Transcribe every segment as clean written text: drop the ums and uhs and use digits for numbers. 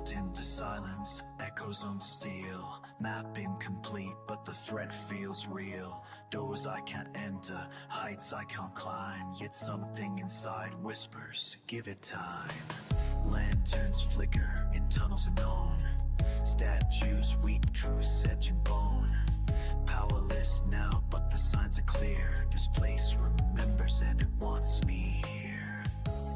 melt into silence, echoes on steel. Map incomplete, but the threat feels real. Doors I can't enter, heights I can't climb. Yet something inside whispers, give it time. Lanterns flicker in tunnels unknown. Statues weak, truths edge and bone. Powerless now, but the signs are clear. This place remembers and it wants me here.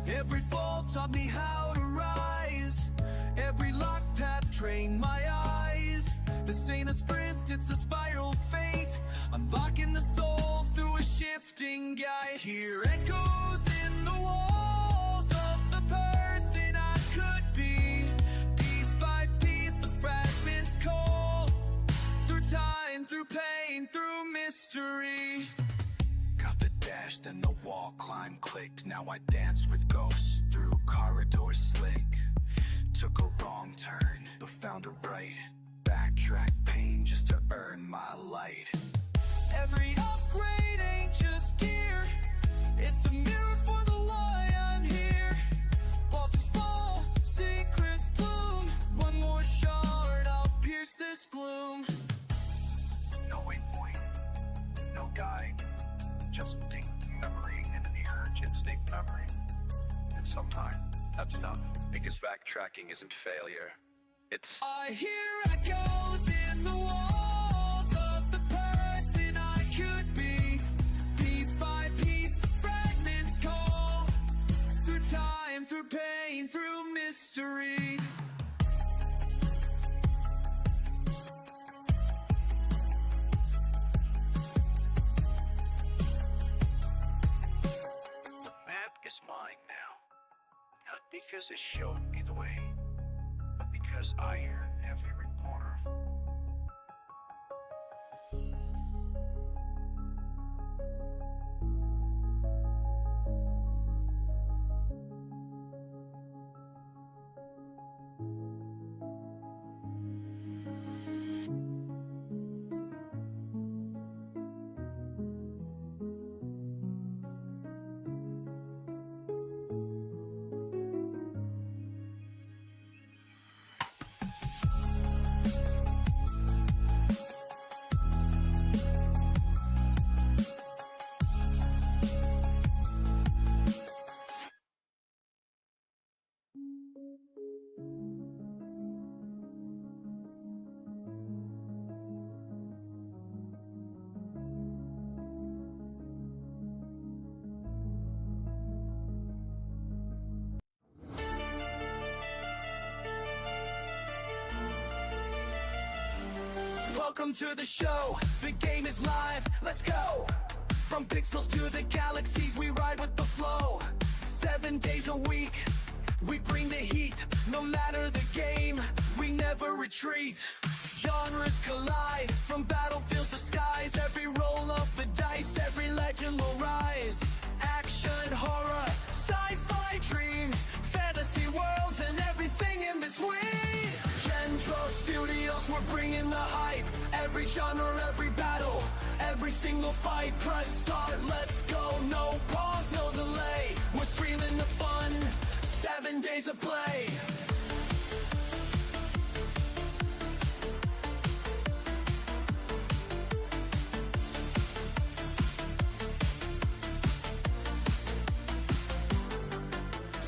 Every fall taught me how to rise. Every locked path trained my eyes. This ain't a sprint, it's a spiral fate. Unlocking the soul through a shifting guide. Hear echoes in the walls of the person I could be. Piece by piece the fragments call. Through time, through pain, through mystery. Got the dash, then the wall climb clicked. Now I dance with ghosts through corridors slick. Took a wrong turn, but found a right. Backtrack pain just to earn my light. Every upgrade ain't just gear. It's a mirror for the lie I'm here. Bosses fall, secrets bloom. One more shard, I'll pierce this gloom. No waypoint, no guide. Just distinct memory and an urge, instinct memory. And sometimes that's enough, because backtracking isn't failure. It's I hear echoes in the walls of the person I could be. Piece by piece the fragments call. Through time, through pain, through mystery. The map is mine now. Not because it showed me the way, but because I earned every corner. Welcome to the show, the game is live, let's go! From pixels to the galaxies, we ride with the flow. 7 days a week, we bring the heat. No matter the game, we never retreat. Genres collide, from battlefields to skies. Every roll of the dice, every legend will rise. Action, horror, sci-fi dreams, fantasy worlds and everything in between. Gen-Dro Studios, we're bringing the hype. Every genre, every battle, every single fight. Press start, let's go. No pause, no delay. We're streaming the fun, 7 days of play.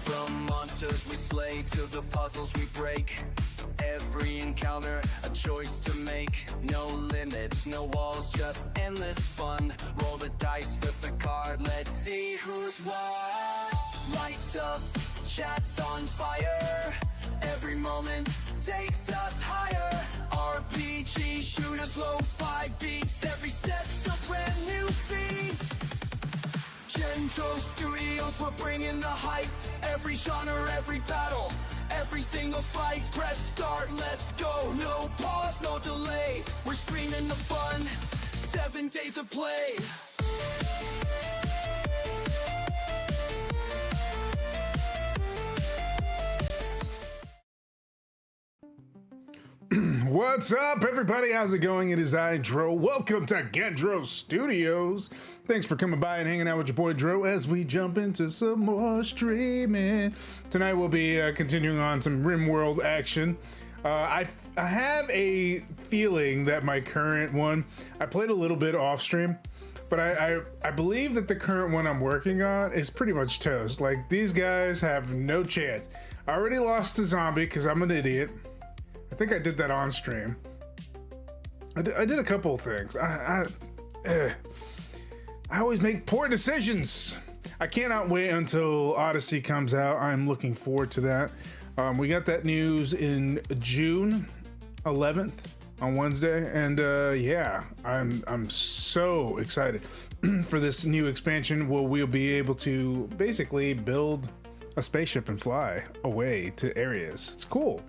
From monsters we slay to the puzzles we break. Every encounter, a choice to make. No limits, no walls, just endless fun. Roll the dice, flip the card, let's see who's what. Lights up, chat's on fire. Every moment takes us higher. RPG shooters, lo-fi beats. Every step's a brand new feat. Gen-Dro Studios, we're bringing the hype. Every genre, every battle, every single fight. Press start, let's go. No pause, no delay. We're streaming the fun, 7 days of play. What's up, everybody? How's it going? It is I, Dro. Welcome to Gen-Dro Studios. Thanks for coming by and hanging out with your boy Dro as we jump into some more streaming. Tonight we'll be continuing on some RimWorld action. I have a feeling that my current one, I played a little bit off stream, but I believe that the current one I'm working on is pretty much toast. Like, these guys have no chance. I already lost the zombie because I'm an idiot. I think I did that on stream. I did a couple of things. I always make poor decisions. I cannot wait until Odyssey comes out. I'm looking forward to that. We got that news in June 11th on Wednesday, and yeah, I'm so excited for this new expansion where we'll be able to basically build a spaceship and fly away to areas. It's cool.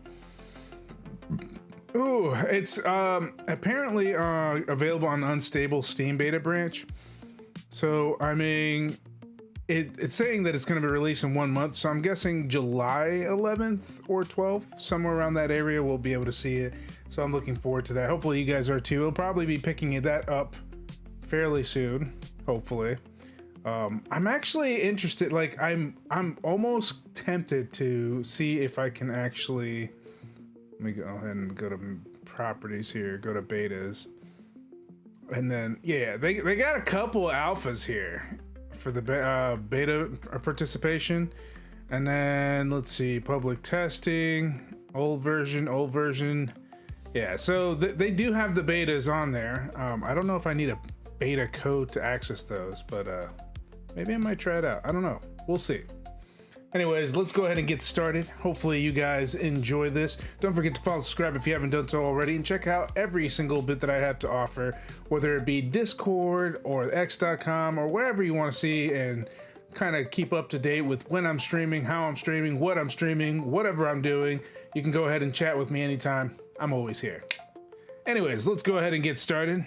Ooh, it's apparently available on unstable Steam beta branch. So I mean, it's saying that it's going to be released in 1 month. So I'm guessing July 11th or 12th, somewhere around that area, we'll be able to see it. So I'm looking forward to that. Hopefully you guys are too. We'll probably be picking that up fairly soon. Hopefully. I'm actually interested. Like, I'm almost tempted to see if I can actually. Let me go ahead and go to properties here, go to betas. And then, yeah, they got a couple alphas here for the beta participation. And then, let's see, public testing, old version. Yeah, so they do have the betas on there. I don't know if I need a beta code to access those, but maybe I might try it out. I don't know. We'll see. Anyways, let's go ahead and get started. Hopefully you guys enjoy this. Don't forget to follow, subscribe if you haven't done so already, and check out every single bit that I have to offer, whether it be Discord or X.com or wherever you want to see and kind of keep up to date with when I'm streaming, how I'm streaming, what I'm streaming, whatever I'm doing. You can go ahead and chat with me anytime. I'm always here. Anyways, let's go ahead and get started.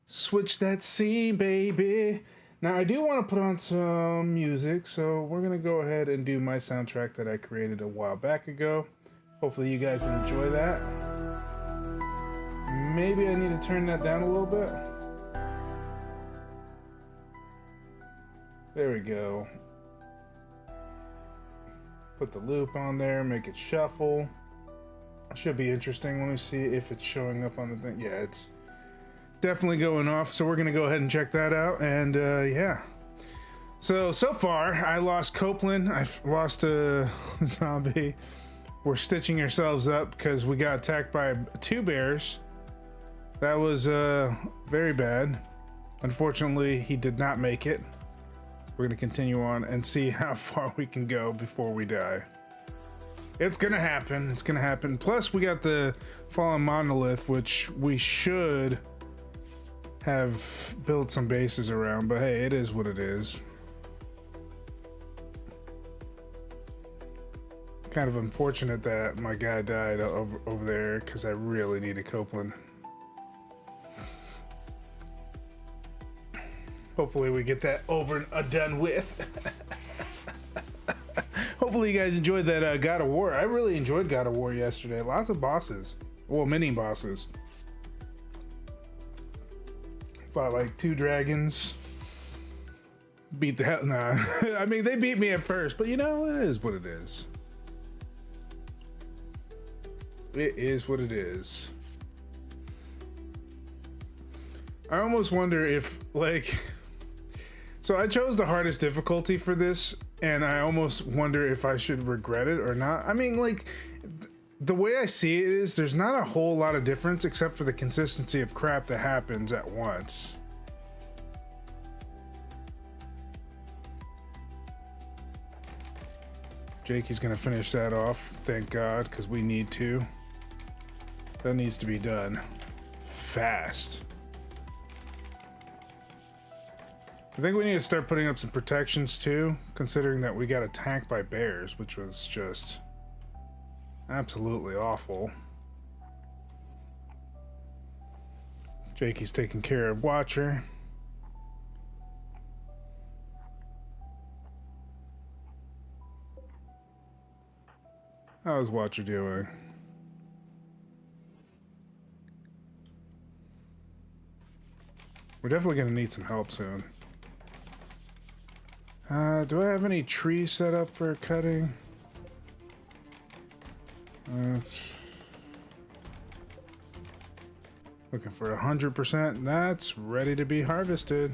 Switch that scene, baby. Now, I do want to put on some music, so we're going to go ahead and do my soundtrack that I created a while back ago. Hopefully you guys enjoy that. Maybe I need to turn that down a little bit. There we go. Put the loop on there, make it shuffle. Should be interesting. Let me see if it's showing up on the thing. Yeah, it's definitely going off, so we're gonna go ahead and check that out. And yeah, so far I lost Copeland, I lost a zombie. We're stitching ourselves up because we got attacked by 2 bears. That was very bad. Unfortunately, he did not make it. We're gonna continue on and see how far we can go before we die. It's gonna happen. It's gonna happen. Plus we got the fallen monolith, which we should have built some bases around, but hey, it is what it is. Kind of unfortunate that my guy died over there because I really needed Copeland. Hopefully we get that over and done with. Hopefully you guys enjoyed that God of War. I really enjoyed God of War yesterday. Lots of bosses. Well, mini bosses. Fought like 2 dragons. Beat the hell. Nah. I mean, they beat me at first, but you know, it is what it is. It is what it is. I almost wonder if, like, so I chose the hardest difficulty for this, and I almost wonder if I should regret it or not. I mean, like, the way I see it is there's not a whole lot of difference except for the consistency of crap that happens at once. Jakey's gonna finish that off, thank God, because we need to. That needs to be done fast. I think we need to start putting up some protections too, considering that we got attacked by bears, which was just absolutely awful. Jakey's taking care of Watcher. How's Watcher doing? We're definitely gonna need some help soon. Do I have any trees set up for cutting? That's looking for 100%. That's ready to be harvested.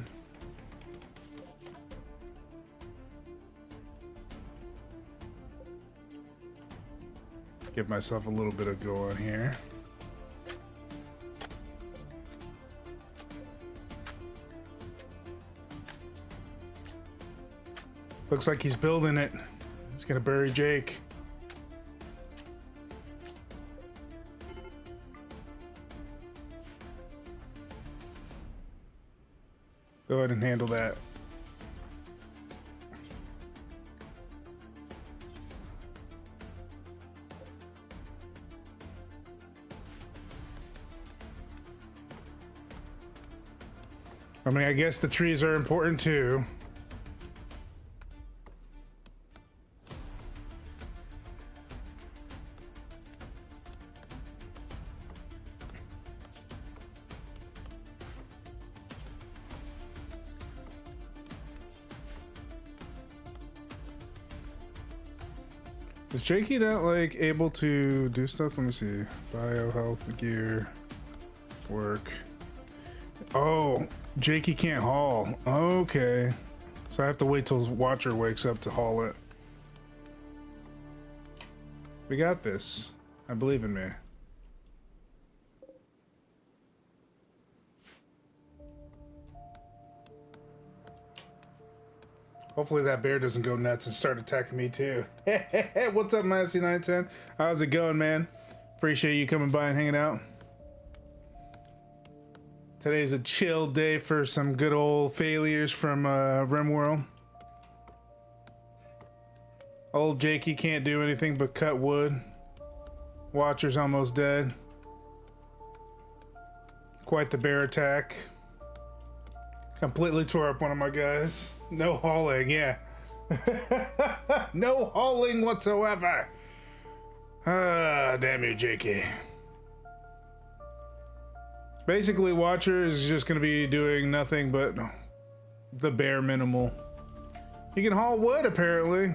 Give myself a little bit of go on here. Looks like he's building it. He's gonna bury Jake. Go ahead and handle that. I mean, I guess the trees are important too. Is Jakey not like able to do stuff? Let me see. Bio, health, gear, work. Oh, Jakey can't haul. Okay. So I have to wait till Watcher wakes up to haul it. We got this. I believe in me. Hopefully that bear doesn't go nuts and start attacking me too. What's up, Massey910? How's it going, man? Appreciate you coming by and hanging out. Today's a chill day for some good old failures from RimWorld. Old Jakey can't do anything but cut wood. Watcher's almost dead. Quite the bear attack. Completely tore up one of my guys. No hauling, yeah. No hauling whatsoever. Ah, damn you, Jakey. Basically, Watcher is just going to be doing nothing but the bare minimal. He can haul wood, apparently.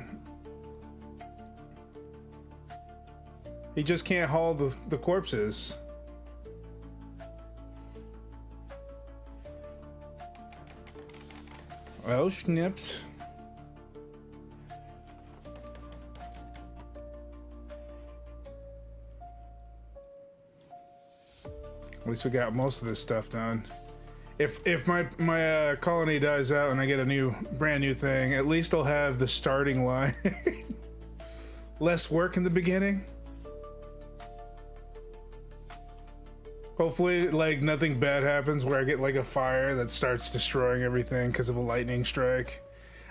He just can't haul the corpses. Oh, schnips. At least we got most of this stuff done. If my colony dies out and I get a brand new thing, at least I'll have the starting line. Less work in the beginning. Hopefully, like, nothing bad happens where I get like a fire that starts destroying everything because of a lightning strike.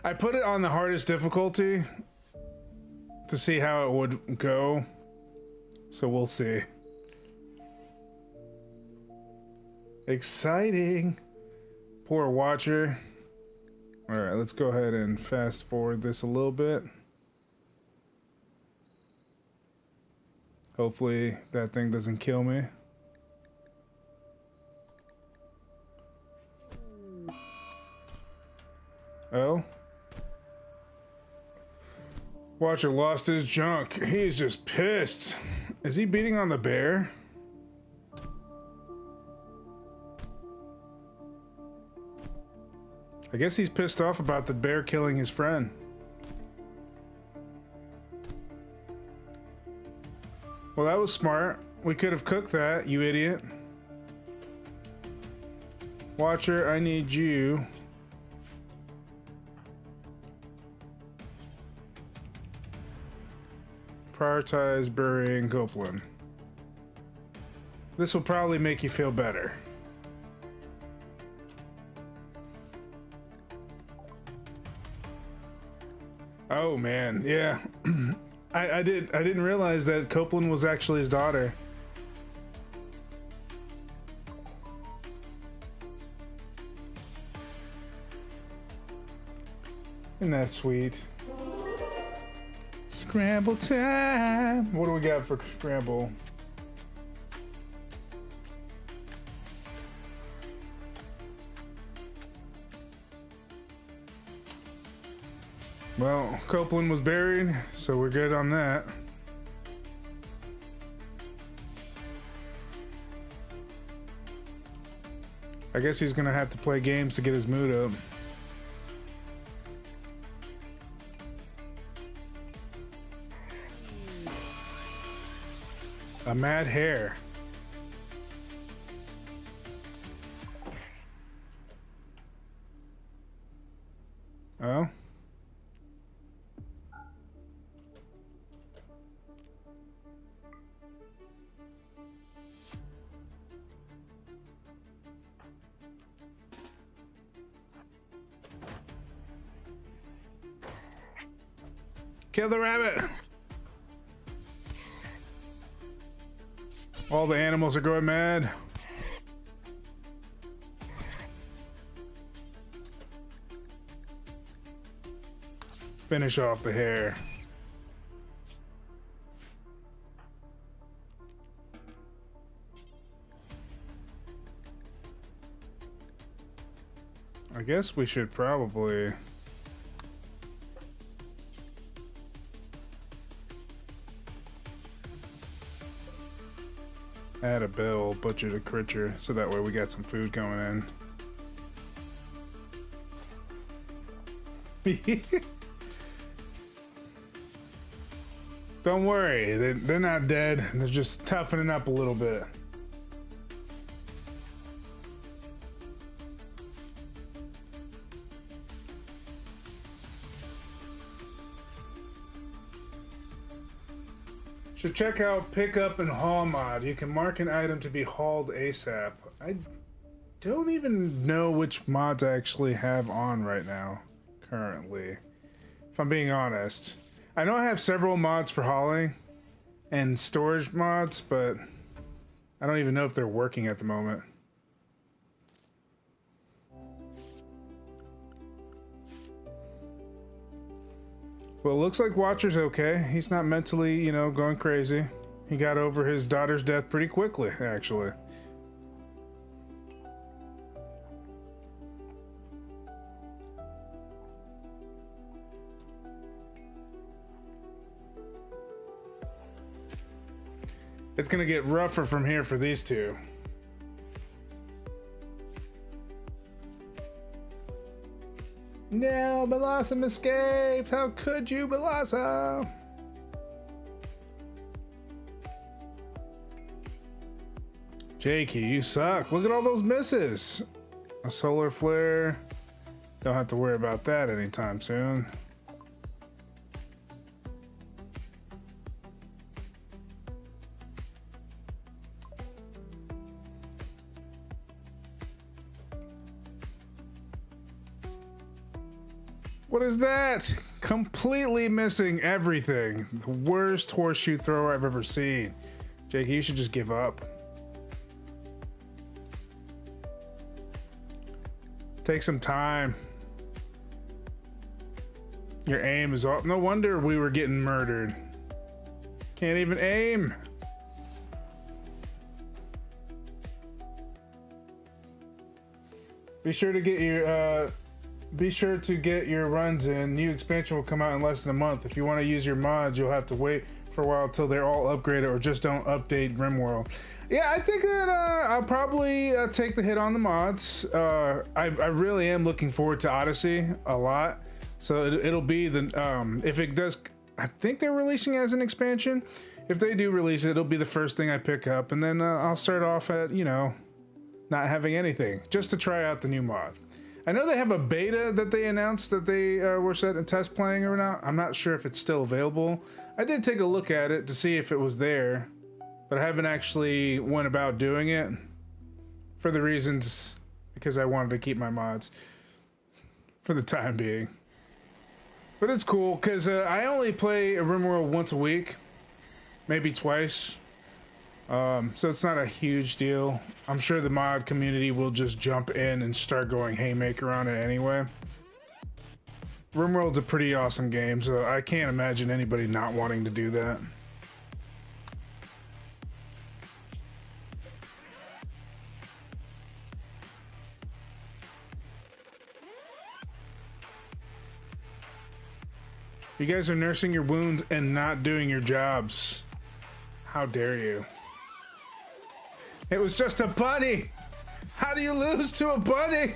I put it on the hardest difficulty to see how it would go, so we'll see. Exciting. Poor Watcher. All right, let's go ahead and fast forward this a little bit. Hopefully that thing doesn't kill me. Oh. Watcher lost his junk. He's just pissed. Is he beating on the bear? I guess he's pissed off about the bear killing his friend. Well, that was smart. We could have cooked that, you idiot. Watcher, I need you. Prioritize burying Copeland. This will probably make you feel better. Oh man, yeah. I didn't realize that Copeland was actually his daughter. Isn't that sweet? Scramble time. What do we got for scramble? Well, Copeland was buried, so we're good on that. I guess he's gonna have to play games to get his mood up. A mad hare. Oh. Kill the rabbit! All the animals are going mad. Finish off the hare. I guess we should probably... add a bill, butcher the creature, so that way we got some food coming in. Don't worry, they're not dead. They're just toughening up a little bit. Should check out Pickup and Haul mod. You can mark an item to be hauled ASAP. I don't even know which mods I actually have on right now, currently. If I'm being honest. I know I have several mods for hauling and storage mods, but I don't even know if they're working at the moment. Well, it looks like Watcher's okay. He's not mentally, going crazy. He got over his daughter's death pretty quickly, actually. It's gonna get rougher from here for these two. No, Blossom escaped! How could you, Blossom? Jakey, you suck. Look at all those misses. A solar flare. Don't have to worry about that anytime soon. What is that? Completely missing everything. The worst horseshoe thrower I've ever seen. Jake, you should just give up. Take some time. Your aim is off. No wonder we were getting murdered. Can't even aim. Be sure to get your runs in. New expansion will come out in less than a month. If you want to use your mods, you'll have to wait for a while till they're all upgraded, or just don't update RimWorld. Yeah, I think that I'll probably take the hit on the mods. I really am looking forward to Odyssey a lot. So it'll be the if it does, I think they're releasing as an expansion. If they do release it, it'll be the first thing I pick up, and then I'll start off at not having anything, just to try out the new mod. I know they have a beta that they announced that they were set in test playing or not. I'm not sure if it's still available. I did take a look at it to see if it was there, but I haven't actually went about doing it for the reasons because I wanted to keep my mods for the time being. But it's cool because I only play RimWorld once a week, maybe twice. So it's not a huge deal. I'm sure the mod community will just jump in and start going haymaker on it anyway. RimWorld's a pretty awesome game, so I can't imagine anybody not wanting to do that. You guys are nursing your wounds and not doing your jobs. How dare you? It was just a bunny. How do you lose to a bunny?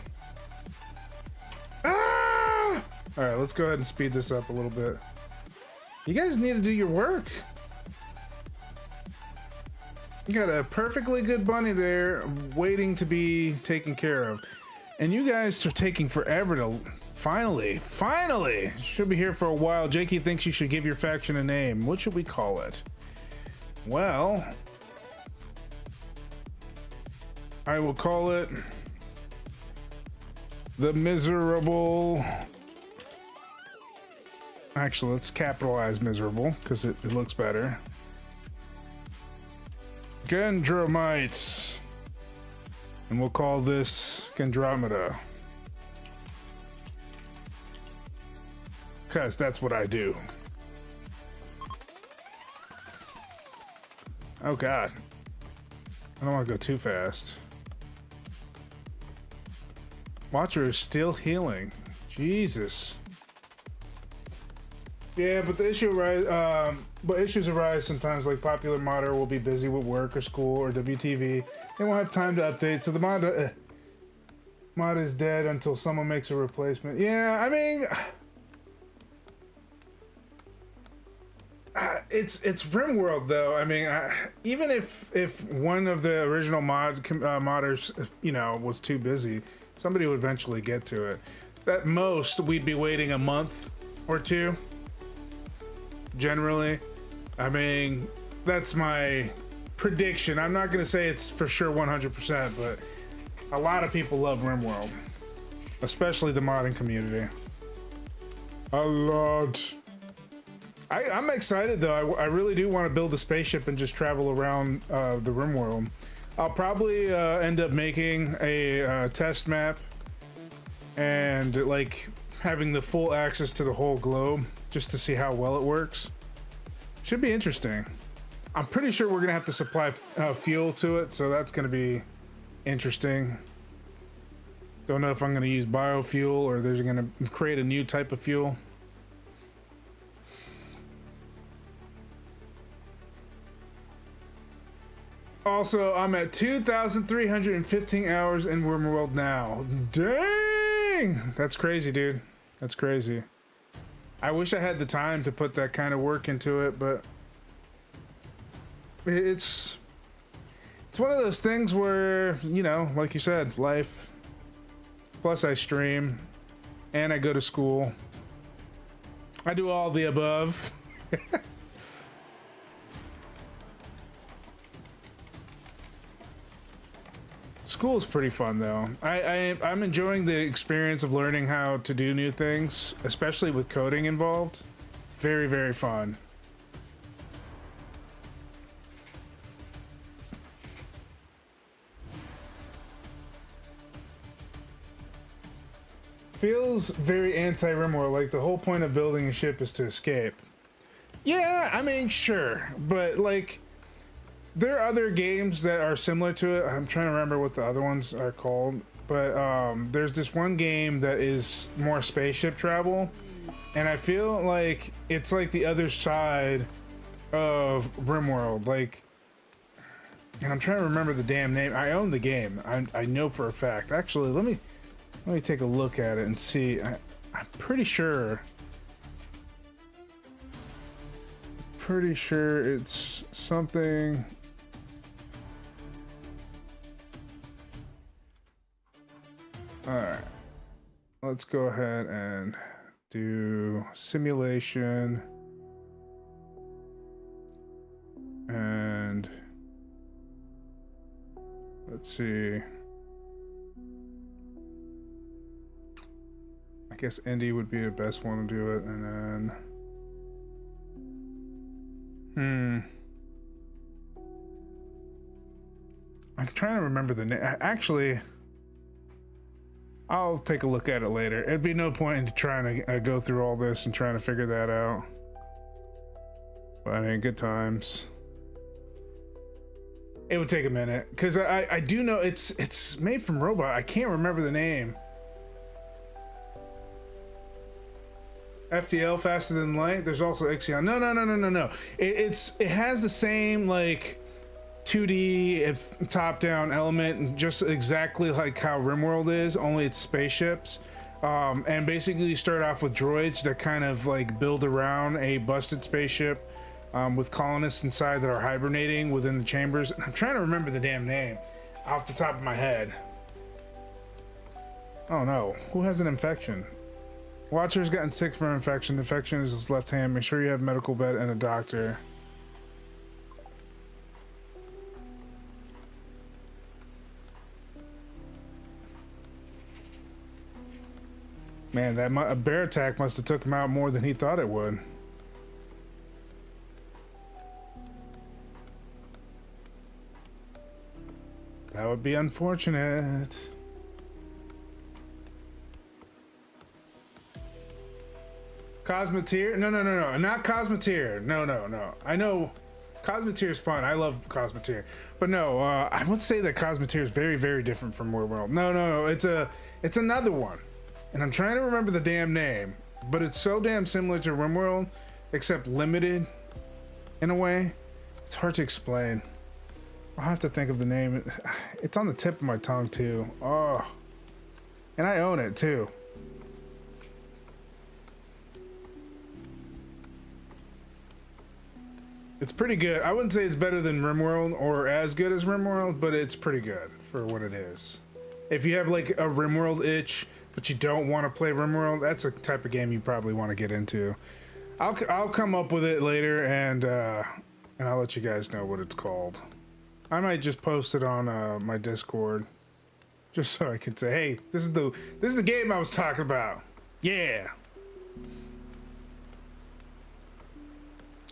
Ah! All right, let's go ahead and speed this up a little bit. You guys need to do your work. You got a perfectly good bunny there waiting to be taken care of. And you guys are taking forever to finally, should be here for a while. Jakey thinks you should give your faction a name. What should we call it? Well, I will call it the Miserable. Actually, let's capitalize Miserable because it looks better. Gen-Dromites. And we'll call this Gendromeda. Because that's what I do. Oh god. I don't want to go too fast. Watcher is still healing. Jesus. Yeah, but the issue issues arise sometimes, like popular modder will be busy with work or school or WTV. They won't have time to update, so the mod is dead until someone makes a replacement. Yeah, I mean, it's RimWorld though. I mean, even if one of the original modders, you know, was too busy, somebody would eventually get to it. At most, we'd be waiting a month or two. Generally, I mean, that's my prediction. I'm not going to say it's for sure 100%, but a lot of people love RimWorld, especially the modding community. A lot. I'm excited though. I really do want to build a spaceship and just travel around the RimWorld. I'll probably end up making a test map and like having the full access to the whole globe just to see how well it works. Should be interesting. I'm pretty sure we're gonna have to supply fuel to it, so that's gonna be interesting. Don't know if I'm gonna use biofuel or they're gonna create a new type of fuel. Also, I'm at 2,315 hours in RimWorld now. Dang! That's crazy, dude. That's crazy. I wish I had the time to put that kind of work into it, but it's one of those things where, you know, like you said, life. Plus I stream and I go to school. I do all the above. School is pretty fun though. I'm enjoying the experience of learning how to do new things, especially with coding involved. Very, very fun. Feels very anti-RimWorld, like the whole point of building a ship is to escape. Yeah, I mean, sure, but like, there are other games that are similar to it. I'm trying to remember what the other ones are called, but there's this one game that is more spaceship travel, and I feel like it's like the other side of RimWorld. Like, and I'm trying to remember the damn name. I own the game. I know for a fact. Actually, let me take a look at it and see. I'm pretty sure. Pretty sure it's something. All right, let's go ahead and do simulation and let's see. I guess Indy would be the best one to do it, and then I'm trying to remember the name. Actually, I'll take a look at it later. It'd be no point in trying to go through all this and trying to figure that out. But I mean, good times. It would take a minute because I do know it's made from robot. I can't remember the name. FTL, faster than light. There's also Ixion. No. It has the same like 2D if top-down element, and just exactly like how RimWorld is. Only it's spaceships. And basically you start off with droids that kind of like build around a busted spaceship with colonists inside that are hibernating within the chambers. I'm trying to remember the damn name off the top of my head. Oh no, who has an infection? Watcher's gotten sick from an infection. The infection is his left hand. Make sure you have a medical bed and a doctor. Man, that a bear attack must have took him out more than he thought it would. That would be unfortunate. Cosmeteer? No, not Cosmeteer. No. I know Cosmeteer is fun. I love Cosmeteer, but no, I would say that Cosmeteer is very, very different from RimWorld. No. It's another one, and I'm trying to remember the damn name, but it's so damn similar to RimWorld, except limited in a way. It's hard to explain. I'll have to think of the name. It's on the tip of my tongue too. Oh, and I own it too. It's pretty good. I wouldn't say it's better than RimWorld or as good as RimWorld, but it's pretty good for what it is. If you have like a RimWorld itch, but you don't want to play RimWorld, that's a type of game you probably want to get into. I'll come up with it later, and I'll let you guys know what it's called. I might just post it on my Discord, just so I can say, hey, this is the game I was talking about. Yeah.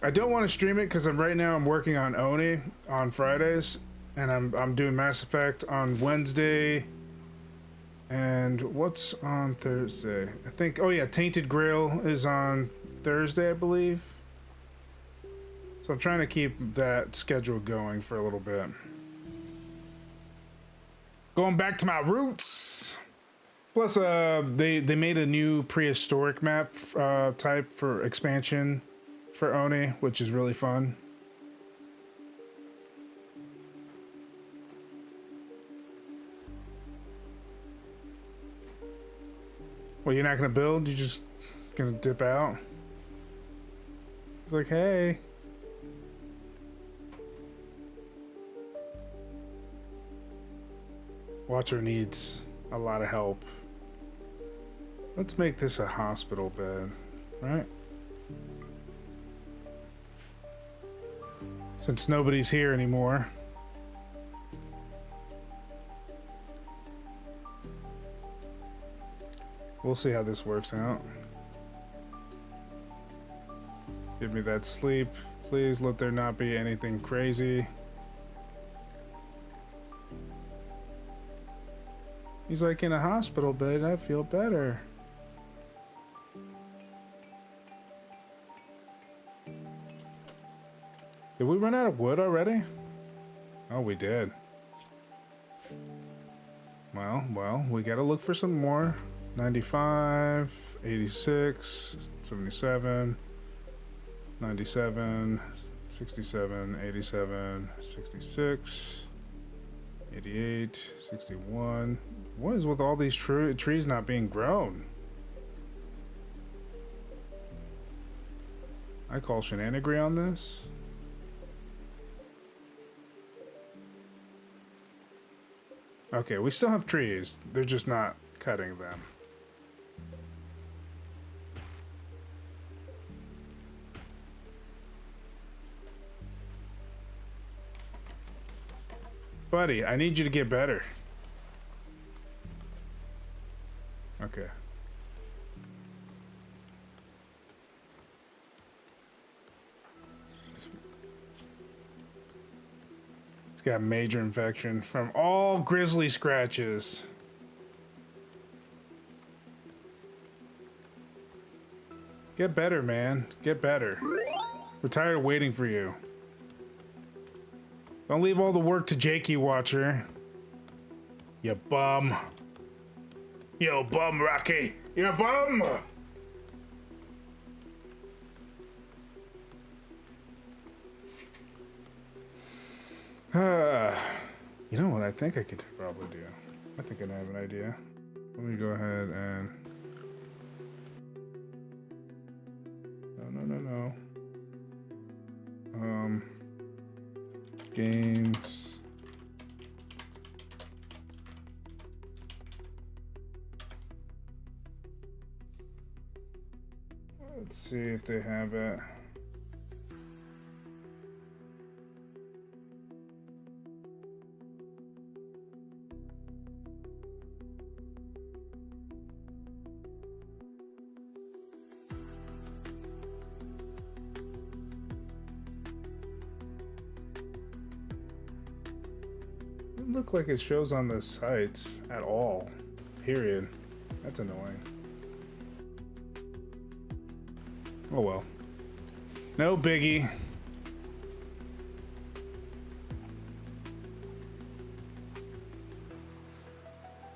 I don't want to stream it because right now I'm working on Oni on Fridays, and I'm doing Mass Effect on Wednesday. And what's on Thursday? I think, oh yeah, Tainted Grail is on Thursday, I believe. So I'm trying to keep that schedule going for a little bit. Going back to my roots. Plus, they made a new prehistoric map type for expansion for Oni, which is really fun. Well, you're not gonna build? You're just gonna dip out? It's like, hey. Watcher needs a lot of help. Let's make this a hospital bed, right? Since nobody's here anymore. We'll see how this works out. Give me that sleep. Please let there not be anything crazy. He's like, in a hospital bed, I feel better. Did we run out of wood already? Oh, we did. Well, we gotta look for some more. 95, 86, 77, 97, 67, 87, 66, 88, 61. What is with all these trees not being grown? I call shenanigans on this. Okay, we still have trees. They're just not cutting them. Buddy, I need you to get better. Okay. He's got major infection from all grizzly scratches. Get better, man. Get better. We're tired of waiting for you. Don't leave all the work to Jakey, Watcher. You bum. You bum, Rocky. You bum. You know what I think I could probably do? I think I have an idea. Let me go ahead and... No. Games. Let's see if they have it. Doesn't look like it shows on the sites at all. Period. That's annoying. Oh well. No biggie.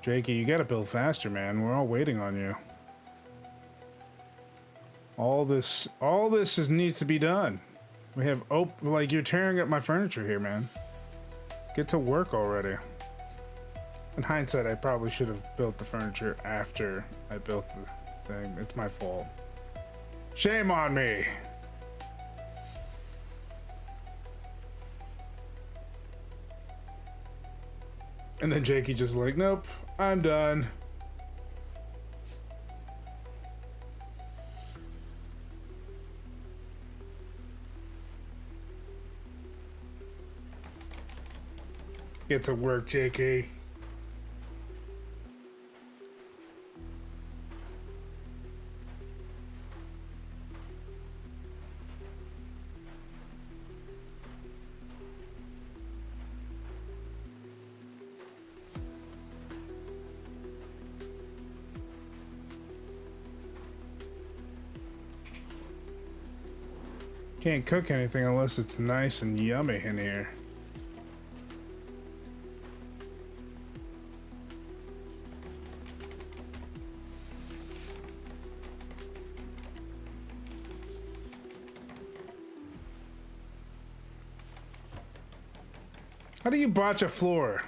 Jakey, you gotta build faster, man. We're all waiting on you. All this needs to be done. We have like you're tearing up my furniture here, man. Get to work already. In hindsight, I probably should have built the furniture after I built the thing. It's my fault. Shame on me. And then Jakey just like, nope, I'm done. Get to work, Jakey. Can't cook anything unless it's nice and yummy in here. How do you botch a floor?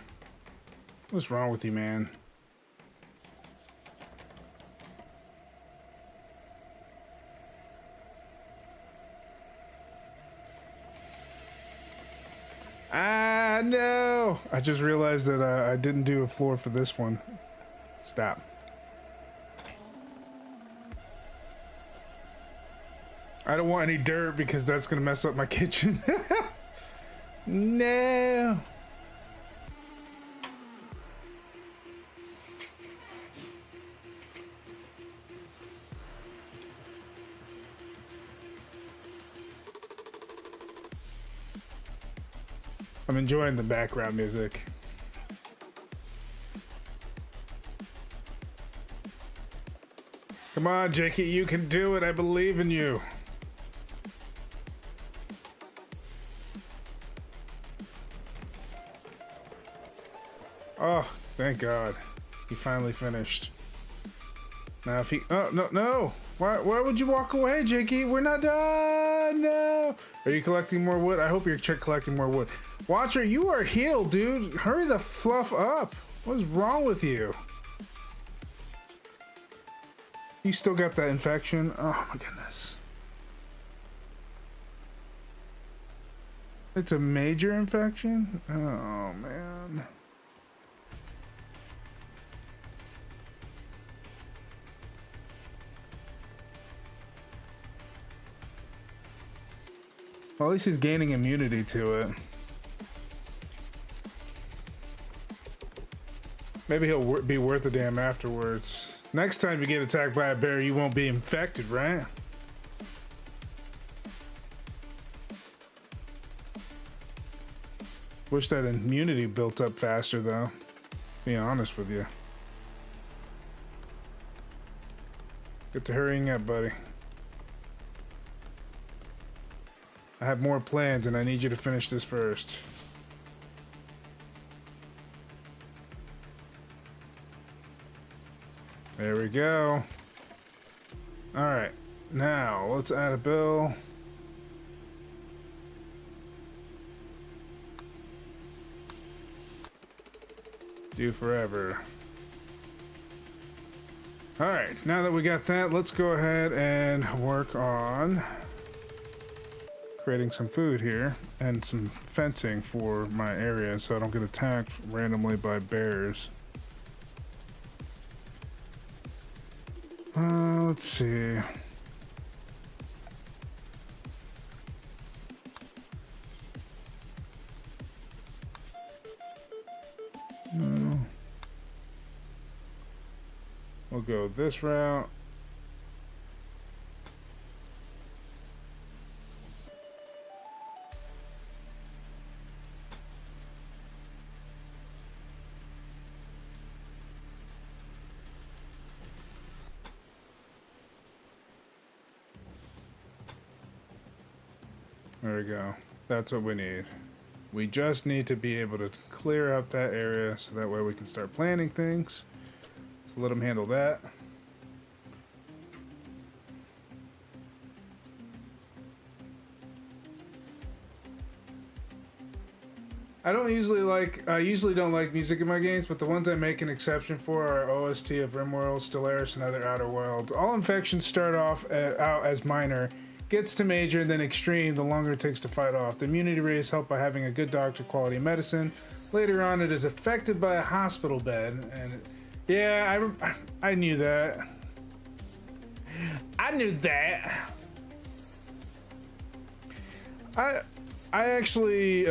What's wrong with you, man? Ah, no! I just realized that I didn't do a floor for this one. Stop. I don't want any dirt because that's gonna mess up my kitchen. No! I'm enjoying the background music. Come on, Jakey, you can do it. I believe in you. Oh, thank God. He finally finished. Now if he... Oh, no. Why would you walk away, Jakey? We're not done. No. Are you collecting more wood? I hope you're collecting more wood. Watcher, you are healed, dude. Hurry the fluff up. What's wrong with you? You still got that infection? Oh my goodness. It's a major infection? Oh man. Well, at least he's gaining immunity to it. Maybe he'll be worth a damn afterwards. Next time you get attacked by a bear, you won't be infected, right? Wish that immunity built up faster, though. Being honest with you. Get to hurrying up, buddy. I have more plans, and I need you to finish this first. There we go. All right, now let's add a bill. Do forever. Alright, now that we got that, let's go ahead and work on creating some food here and some fencing for my area so I don't get attacked randomly by bears. Let's see. No. We'll go this route. There we go. That's what we need. We just need to be able to clear out that area so that way we can start planting things. So let them handle that. I usually don't like music in my games, but the ones I make an exception for are OST of RimWorld, Stellaris, and other Outer Worlds. All infections start off out as minor, gets to major, and then extreme the longer it takes to fight off. The immunity rate is helped by having a good doctor quality medicine. Later on, it is affected by a hospital bed, and yeah, I knew that. I knew that. I actually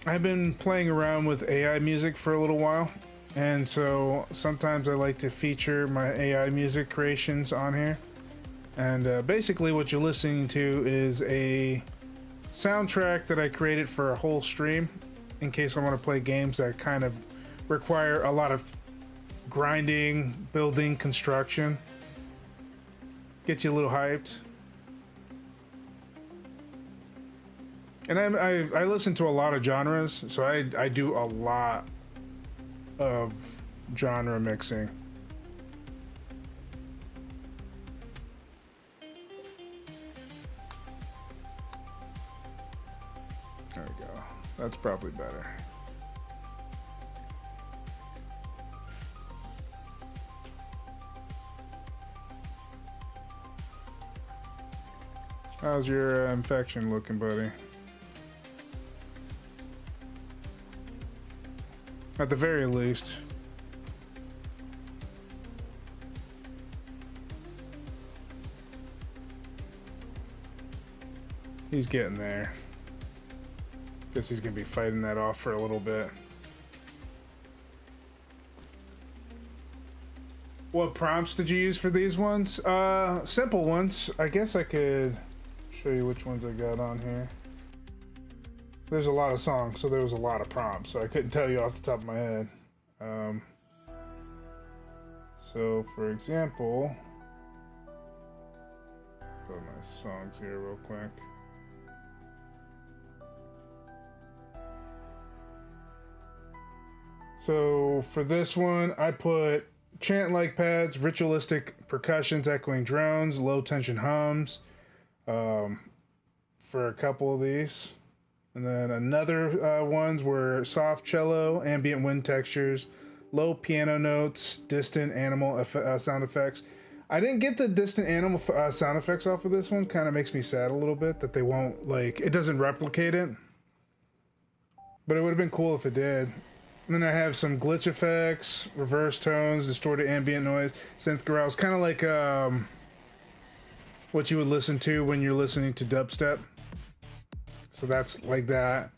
I've been playing around with AI music for a little while, and so sometimes I like to feature my AI music creations on here. And basically what you're listening to is a soundtrack that I created for a whole stream in case I want to play games that kind of require a lot of grinding, building, construction. Get you a little hyped. And I listen to a lot of genres, so I do a lot of genre mixing. There we go. That's probably better. How's your infection looking, buddy? At the very least. He's getting there. Guess he's gonna be fighting that off for a little bit. What prompts did you use for these ones? Simple ones. I guess I could show you which ones I got on here. There's a lot of songs, so there was a lot of prompts, so I couldn't tell you off the top of my head. So, for example, go to my songs here real quick. So, for this one, I put chant-like pads, ritualistic percussions, echoing drones, low-tension hums for a couple of these. And then another ones were soft cello, ambient wind textures, low piano notes, distant animal sound effects. I didn't get the distant animal sound effects off of this one. Kind of makes me sad a little bit that they won't, like, it doesn't replicate it. But it would have been cool if it did. And then I have some glitch effects, reverse tones, distorted ambient noise, synth growls. Kind of like what you would listen to when you're listening to dubstep. So that's like that.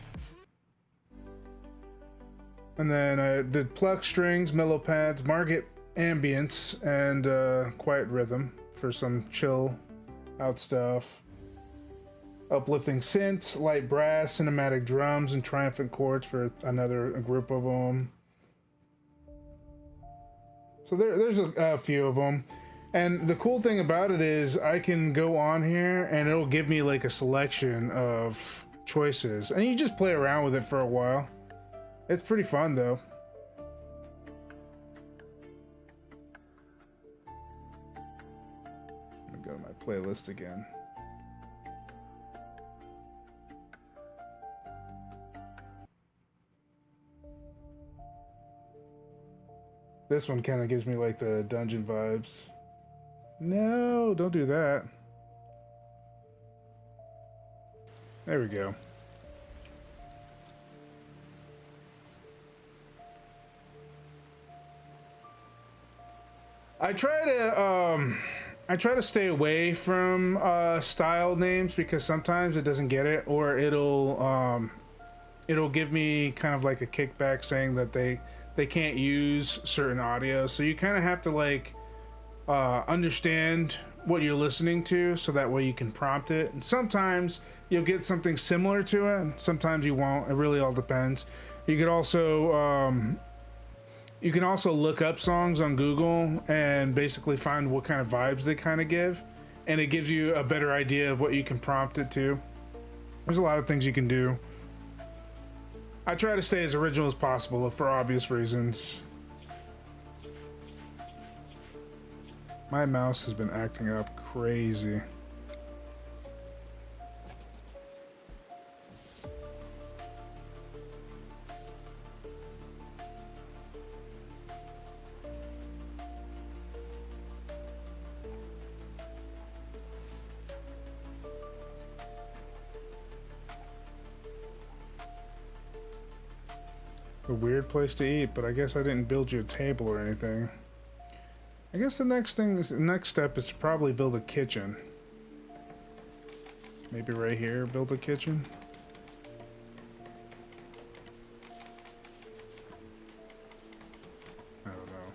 And then I did pluck strings, mellow pads, market ambience, and quiet rhythm for some chill out stuff. Uplifting synths, light brass, cinematic drums, and triumphant chords for another group of them. So there's a few of them. And the cool thing about it is I can go on here and it'll give me like a selection of choices. And you just play around with it for a while. It's pretty fun though. Let me go to my playlist again. This one kind of gives me like the dungeon vibes. No, don't do that. There we go. I try to stay away from style names because sometimes it doesn't get it, or it'll give me kind of like a kickback saying that they can't use certain audio. So you kind of have to like understand what you're listening to, so that way you can prompt it. And sometimes you'll get something similar to it, and sometimes you won't. It really all depends. You could also you can also look up songs on Google and basically find what kind of vibes they kind of give, and it gives you a better idea of what you can prompt it to. There's a lot of things you can do. I try to stay as original as possible for obvious reasons. My mouse has been acting up crazy. A weird place to eat, but I guess I didn't build you a table or anything. I guess the next step is to probably build a kitchen. Maybe right here, build a kitchen. I don't know.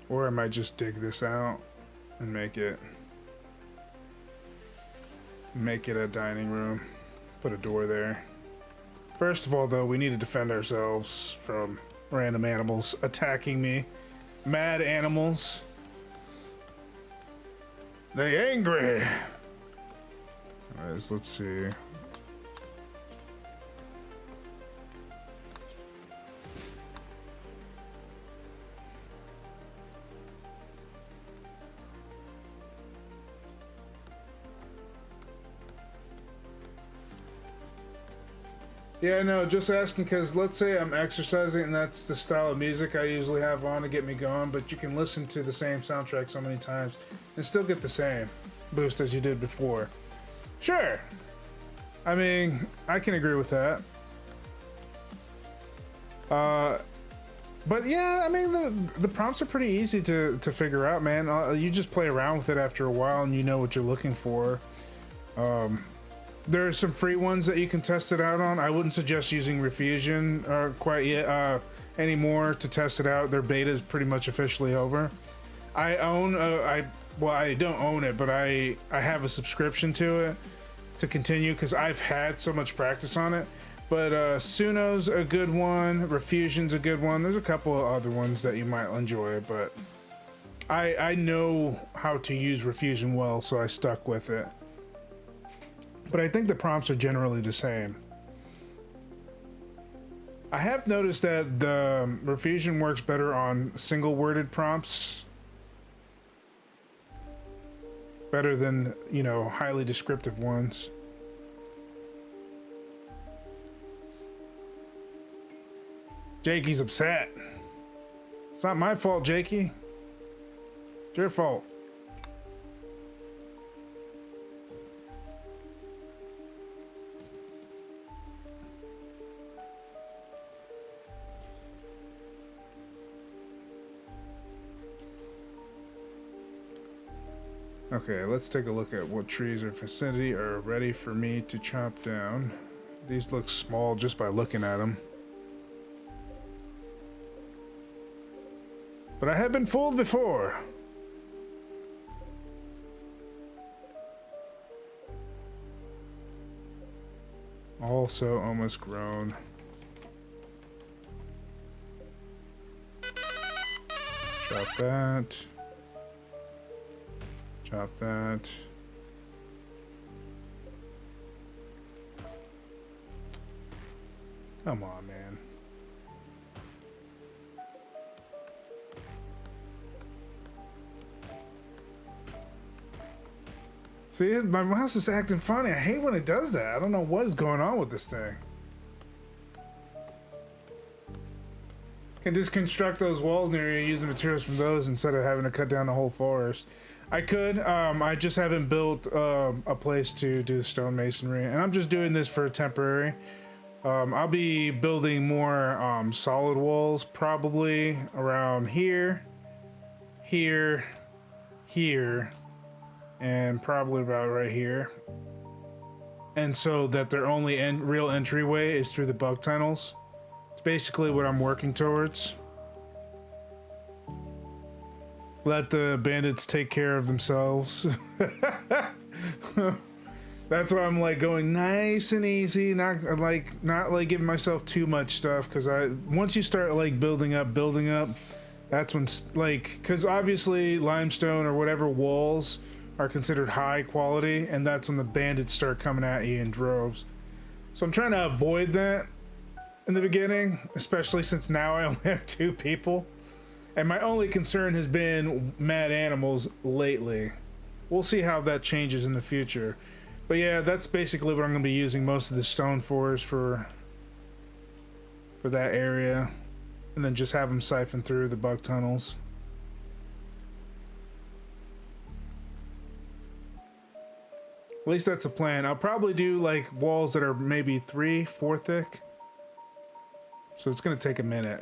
Or I might just dig this out and make it a dining room. Put a door there. First of all, though, we need to defend ourselves from random animals attacking me. Mad animals. They angry. Anyways, let's see. Yeah, no, just asking because let's say I'm exercising and that's the style of music I usually have on to get me going, but you can listen to the same soundtrack so many times and still get the same boost as you did before. Sure. I mean, I can agree with that. But yeah, I mean, the prompts are pretty easy to figure out, man. You just play around with it after a while and you know what you're looking for. There are some free ones that you can test it out on. I wouldn't suggest using Refusion quite yet anymore to test it out. Their beta is pretty much officially over. I own, I don't own it, but I have a subscription to it to continue because I've had so much practice on it. But Suno's a good one. Refusion's a good one. There's a couple of other ones that you might enjoy, but I know how to use Refusion well, so I stuck with it. But I think the prompts are generally the same. I have noticed that the Refusion works better on single-worded prompts. Better than, you know, highly descriptive ones. Jakey's upset. It's not my fault, Jakey. It's your fault. Okay, let's take a look at what trees in vicinity are ready for me to chop down. These look small just by looking at them. But I have been fooled before. Also almost grown. Chop that. Chop that. Come on, man. See, my mouse is acting funny. I hate when it does that. I don't know what is going on with this thing. Can just construct those walls near you, use the materials from those instead of having to cut down the whole forest. I could, I just haven't built a place to do stonemasonry, and I'm just doing this for temporary. I'll be building more solid walls probably around here, here, here, and probably about right here. And so that their only real entryway is through the bug tunnels. It's basically what I'm working towards. Let the bandits take care of themselves. That's why I'm like going nice and easy, not like giving myself too much stuff, because once you start like building up, that's when like, because obviously limestone or whatever walls are considered high quality, and that's when the bandits start coming at you in droves. So I'm trying to avoid that in the beginning, especially since now I only have 2 people, and my only concern has been mad animals lately. We'll see how that changes in the future. But yeah, that's basically what I'm going to be using most of the stone for, is for that area, and then just have them siphon through the bug tunnels. At least that's the plan. I'll probably do like walls that are maybe 3-4 thick. So it's going to take a minute.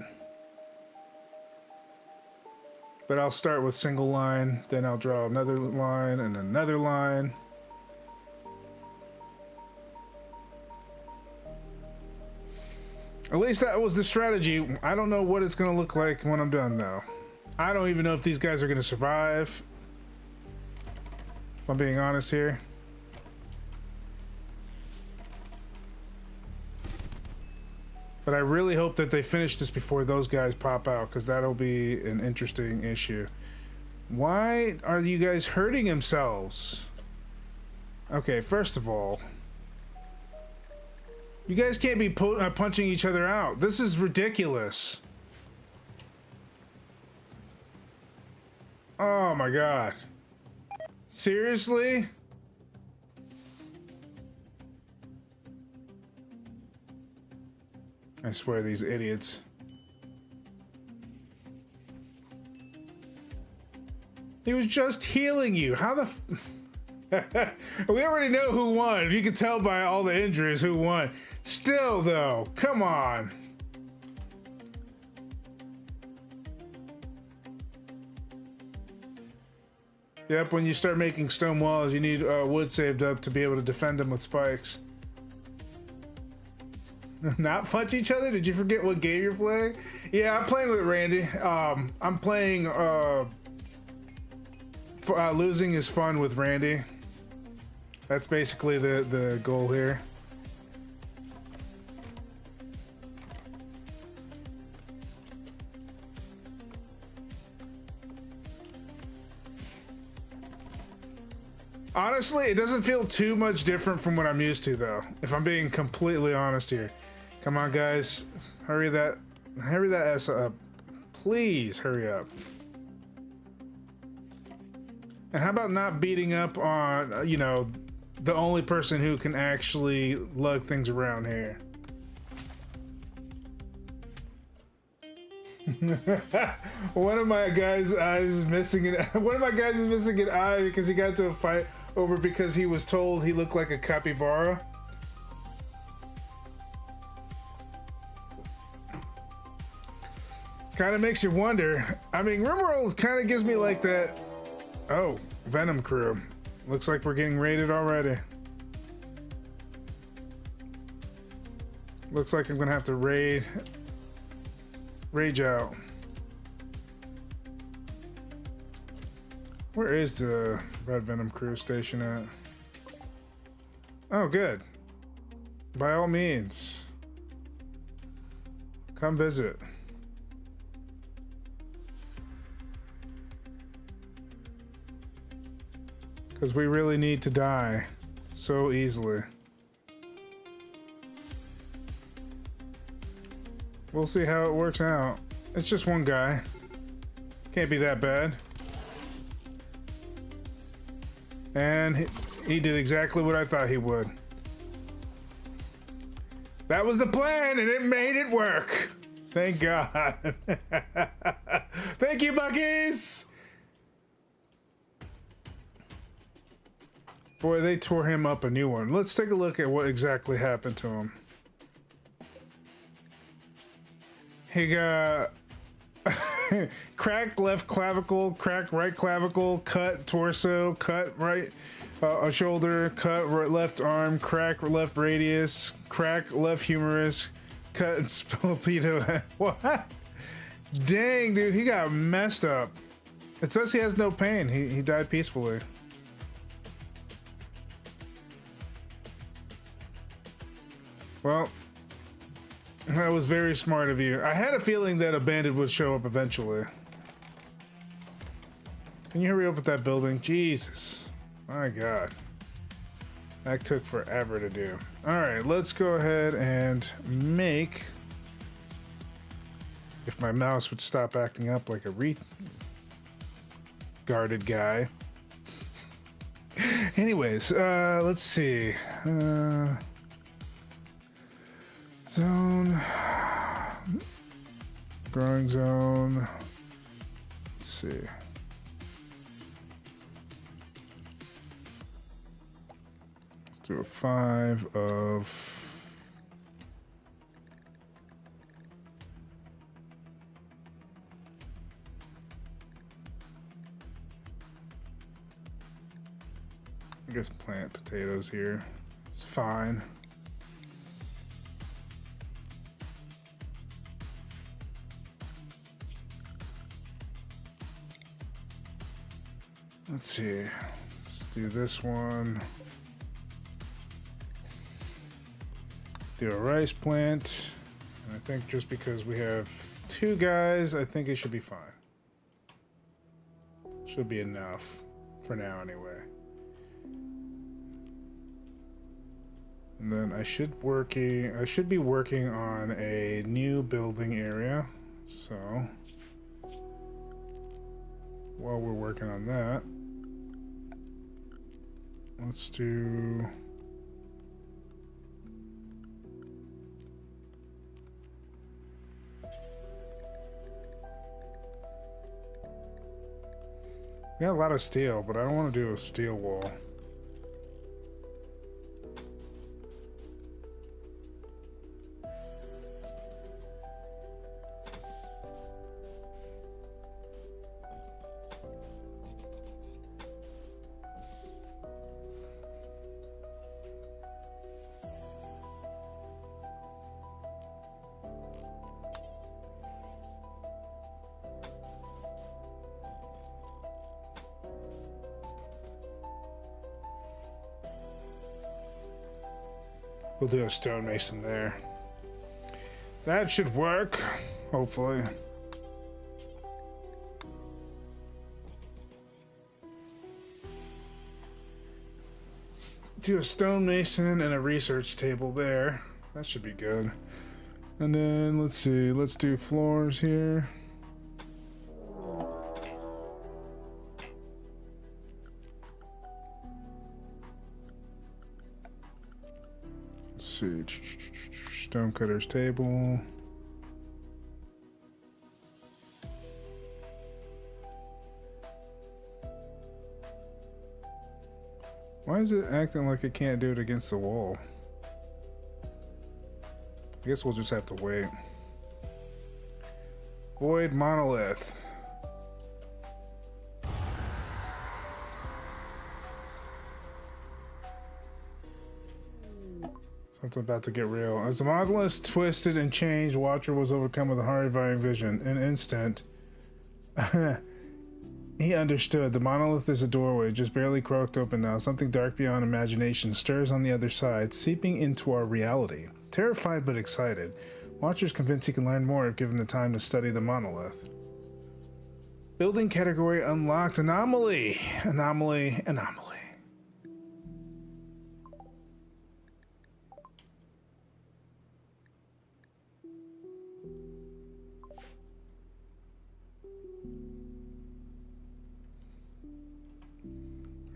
But I'll start with single line, then I'll draw another line and another line. At least that was the strategy. I don't know what it's going to look like when I'm done though. I don't even know if these guys are going to survive, if I'm being honest here. But I really hope that they finish this before those guys pop out, because that'll be an interesting issue. Why are you guys hurting themselves? Okay, first of all, you guys can't be punching each other out. This is ridiculous. Oh my god. Seriously? I swear, these idiots. He was just healing you. How the we already know who won. You can tell by all the injuries who won. Still though, come on. Yep, when you start making stone walls, you need wood saved up to be able to defend them with spikes. Not punch each other? Did you forget what game you're playing? Yeah, I'm playing with Randy. I'm playing losing is fun with Randy. That's basically the goal here. Honestly, it doesn't feel too much different from what I'm used to though, if I'm being completely honest here. Come on, guys. Hurry that ass up. Please hurry up. And how about not beating up on, you know, the only person who can actually lug things around here? One of my guys' eyes is missing an eye because he got into a fight over because he was told he looked like a capybara. Kind of makes you wonder. I mean, RimWorld kind of gives me like that. Oh, Venom crew. Looks like we're getting raided already. Looks like I'm gonna have to rage out. Where is the Red Venom crew station at? Oh, good. By all means, come visit. Because we really need to die so easily. We'll see how it works out. It's just one guy. Can't be that bad. And he did exactly what I thought he would. That was the plan, and it made it work. Thank God. Thank you, Buckies. Boy, they tore him up a new one. Let's take a look at what exactly happened to him. He got cracked left clavicle, cracked right clavicle, cut torso, cut right shoulder, cut left arm, crack left radius, crack left humerus, cut spilpedo. What? Dang, dude, he got messed up. It says he has no pain. He died peacefully. Well, that was very smart of you. I had a feeling that a bandit would show up eventually. Can you hurry up with that building? Jesus. My God. That took forever to do. Alright, let's go ahead and make... If my mouse would stop acting up like a guarded guy. Anyways, let's see. Zone. Growing zone. Let's see. Let's do a 5 of... I guess plant potatoes here. It's fine. Let's see. Let's do this one. Do a rice plant. And I think just because we have 2 guys, I think it should be fine. Should be enough for now anyway. And then I should be working on a new building area. So while we're working on that, let's do got a lot of steel, but I don't want to do a steel wall. We'll do a stonemason there. That should work, hopefully. Do a stonemason and a research table there. That should be good. And then let's see, let's do floors here. See, stonecutter's table. Why is it acting like it can't do it against the wall? I guess we'll just have to wait. Void monolith. Something about to get real. As the monolith twisted and changed, Watcher was overcome with a horrifying vision. In an instant, he understood. The monolith is a doorway, just barely cracked open now. Something dark beyond imagination stirs on the other side, seeping into our reality. Terrified but excited, Watcher's convinced he can learn more if given the time to study the monolith. Building category unlocked. Anomaly. Anomaly. Anomaly.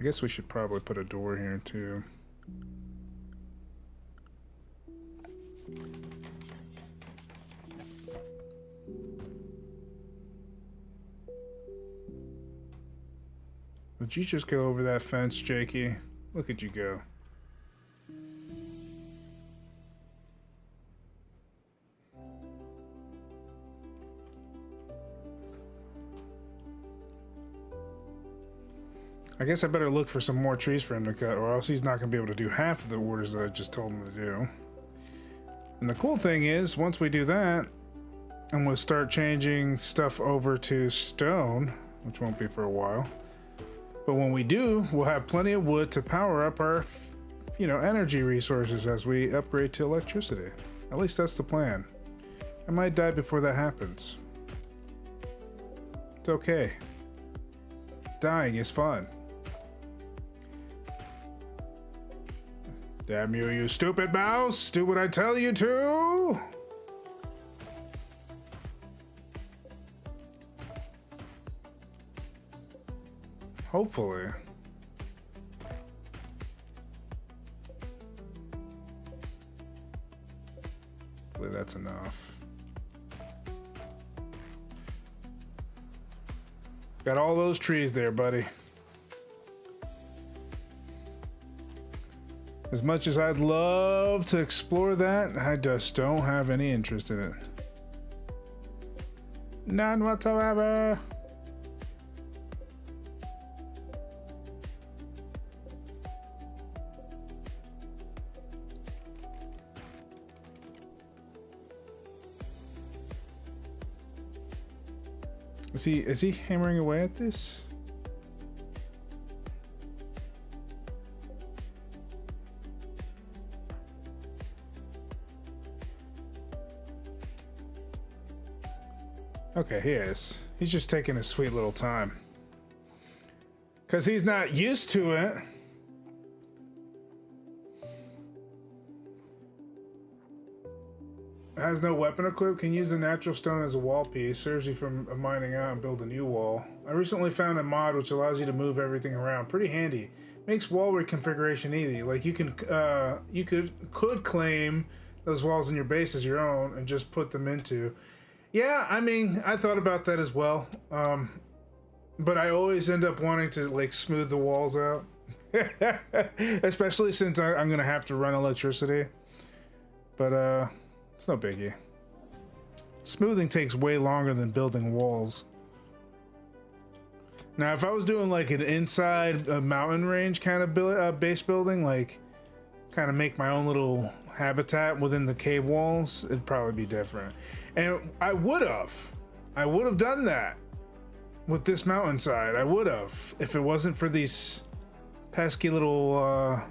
I guess we should probably put a door here too. Did you just go over that fence, Jakey? Look at you go. I guess I better look for some more trees for him to cut, or else he's not going to be able to do half of the orders that I just told him to do. And the cool thing is, once we do that, I'm going to start changing stuff over to stone, which won't be for a while. But when we do, we'll have plenty of wood to power up our, energy resources as we upgrade to electricity. At least that's the plan. I might die before that happens. It's okay. Dying is fun. Damn you, you stupid mouse! Do what I tell you to! Hopefully. Hopefully that's enough. Got all those trees there, buddy. As much as I'd love to explore that, I just don't have any interest in it. None whatsoever. Is he hammering away at this? Okay, he is. He's just taking his sweet little time. Because he's not used to it. Has no weapon equipped, can use the natural stone as a wall piece, serves you from mining out and build a new wall. I recently found a mod which allows you to move everything around. Pretty handy. Makes wall reconfiguration easy. Like you could claim those walls in your base as your own and just put them into. Yeah, I mean, I thought about that as well. But I always end up wanting to like smooth the walls out. Especially since I'm gonna have to run electricity. But it's no biggie. Smoothing takes way longer than building walls. Now, if I was doing like an inside mountain range kind of base building, like kind of make my own little habitat within the cave walls, it'd probably be different. And I would have done that with this mountainside. I would have, if it wasn't for these pesky little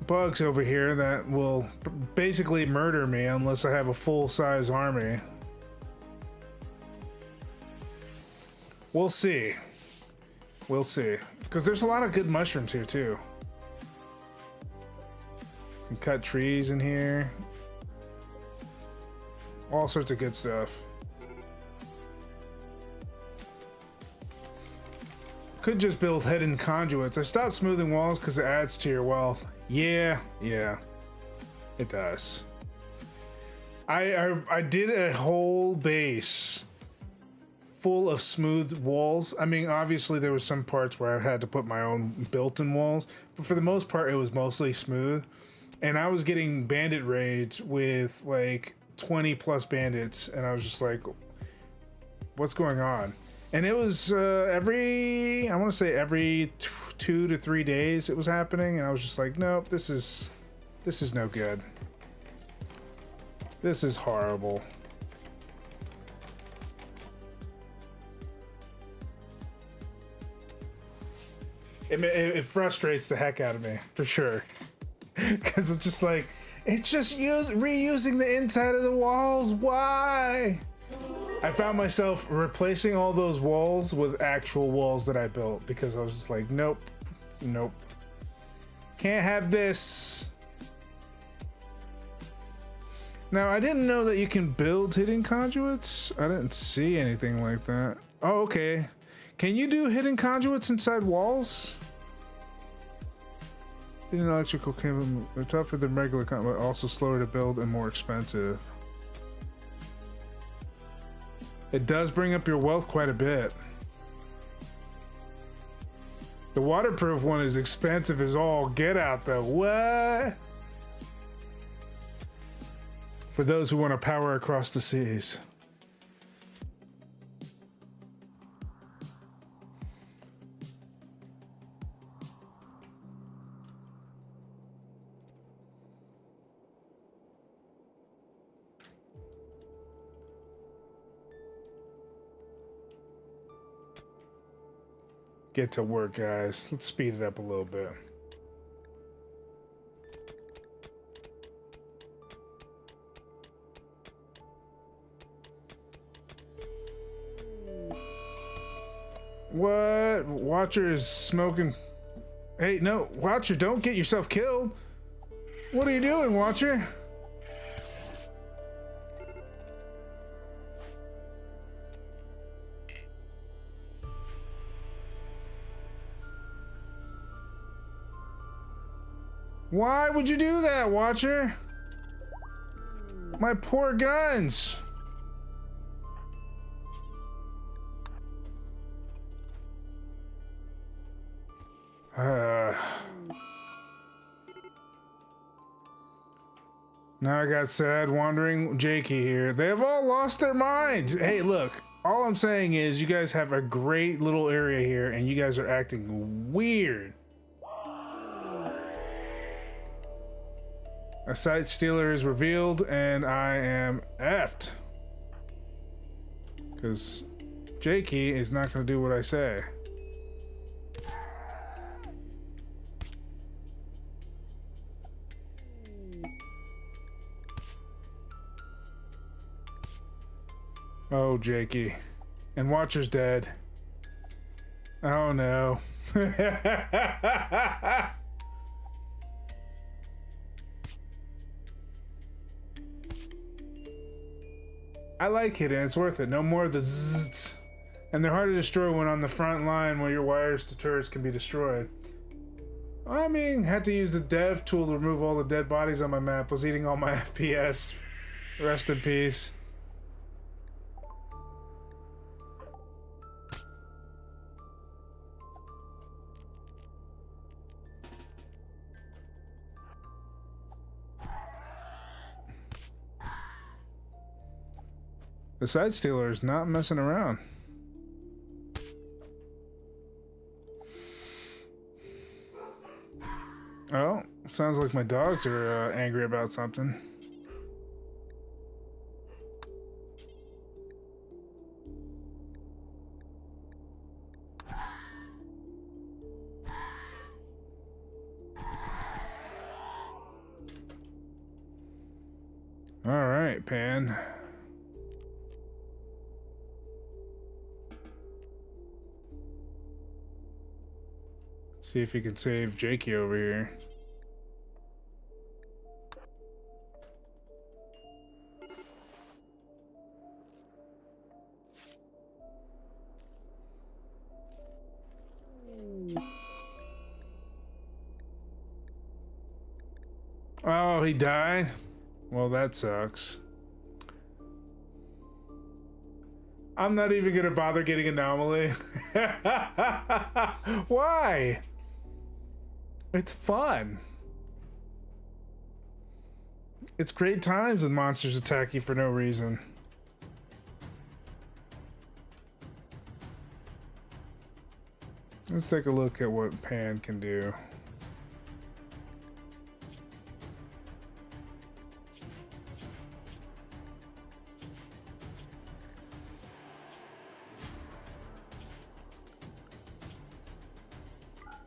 bugs over here that will basically murder me unless I have a full-size army. We'll see. We'll see. Because there's a lot of good mushrooms here too. You can cut trees in here. All sorts of good stuff. Could just build hidden conduits. I stopped smoothing walls because it adds to your wealth. Yeah, it does. I did a whole base full of smooth walls. I mean, obviously there was some parts where I had to put my own built-in walls, but for the most part it was mostly smooth. And I was getting bandit raids with like 20 plus bandits, and I was just like, what's going on? And it was every 2 to 3 days it was happening, and I was just like, nope, this is no good. This is horrible. It frustrates the heck out of me, for sure. Because I'm just like, it's just reusing the inside of the walls. Why? I found myself replacing all those walls with actual walls that I built because I was just like, nope. Can't have this. Now, I didn't know that you can build hidden conduits. I didn't see anything like that. Oh, okay. Can you do hidden conduits inside walls? Hidden electrical cable, they're tougher than regular conduit, but also slower to build and more expensive. It does bring up your wealth quite a bit. The waterproof one is expensive as all get out though. What? For those who want to power across the seas. Get to work, guys. Let's speed it up a little bit. What? Watcher is smoking. Hey, no, Watcher, don't get yourself killed. What are you doing, Watcher? Why would you do that, Watcher? My poor guns. Now I got sad wandering Jakey here. They have all lost their minds. Hey, look, all I'm saying is you guys have a great little area here and you guys are acting weird. A site stealer is revealed and I am effed. Because Jakey is not going to do what I say. Oh, Jakey. And Watcher's dead. Oh, no. I like it, and it's worth it. No more of the zzz. And they're hard to destroy when on the front line where your wires to turrets can be destroyed. I mean, had to use the dev tool to remove all the dead bodies on my map. Was eating all my FPS. Rest in peace. The side stealer is not messing around. Oh, sounds like my dogs are angry about something. All right, Pan. See if you can save Jakey over here. Oh, he died? Well, that sucks. I'm not even gonna bother getting Anomaly. Why? It's fun. It's great times when monsters attack you for no reason. Let's take a look at what Pan can do.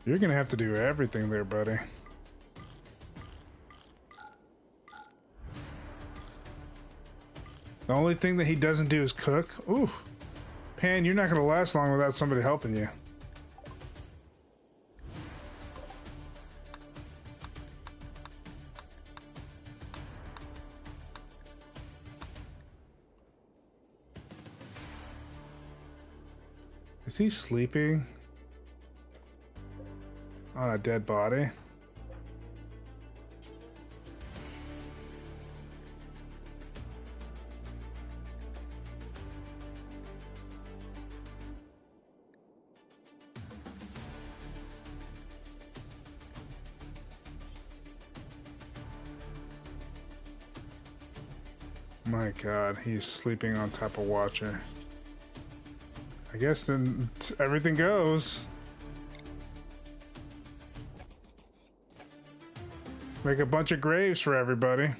You're gonna have to do everything there, buddy. The only thing that he doesn't do is cook. Ooh, Pan, you're not gonna last long without somebody helping you. Is he sleeping on a dead body? My God, he's sleeping on top of Watcher. I guess then everything goes. Make a bunch of graves for everybody.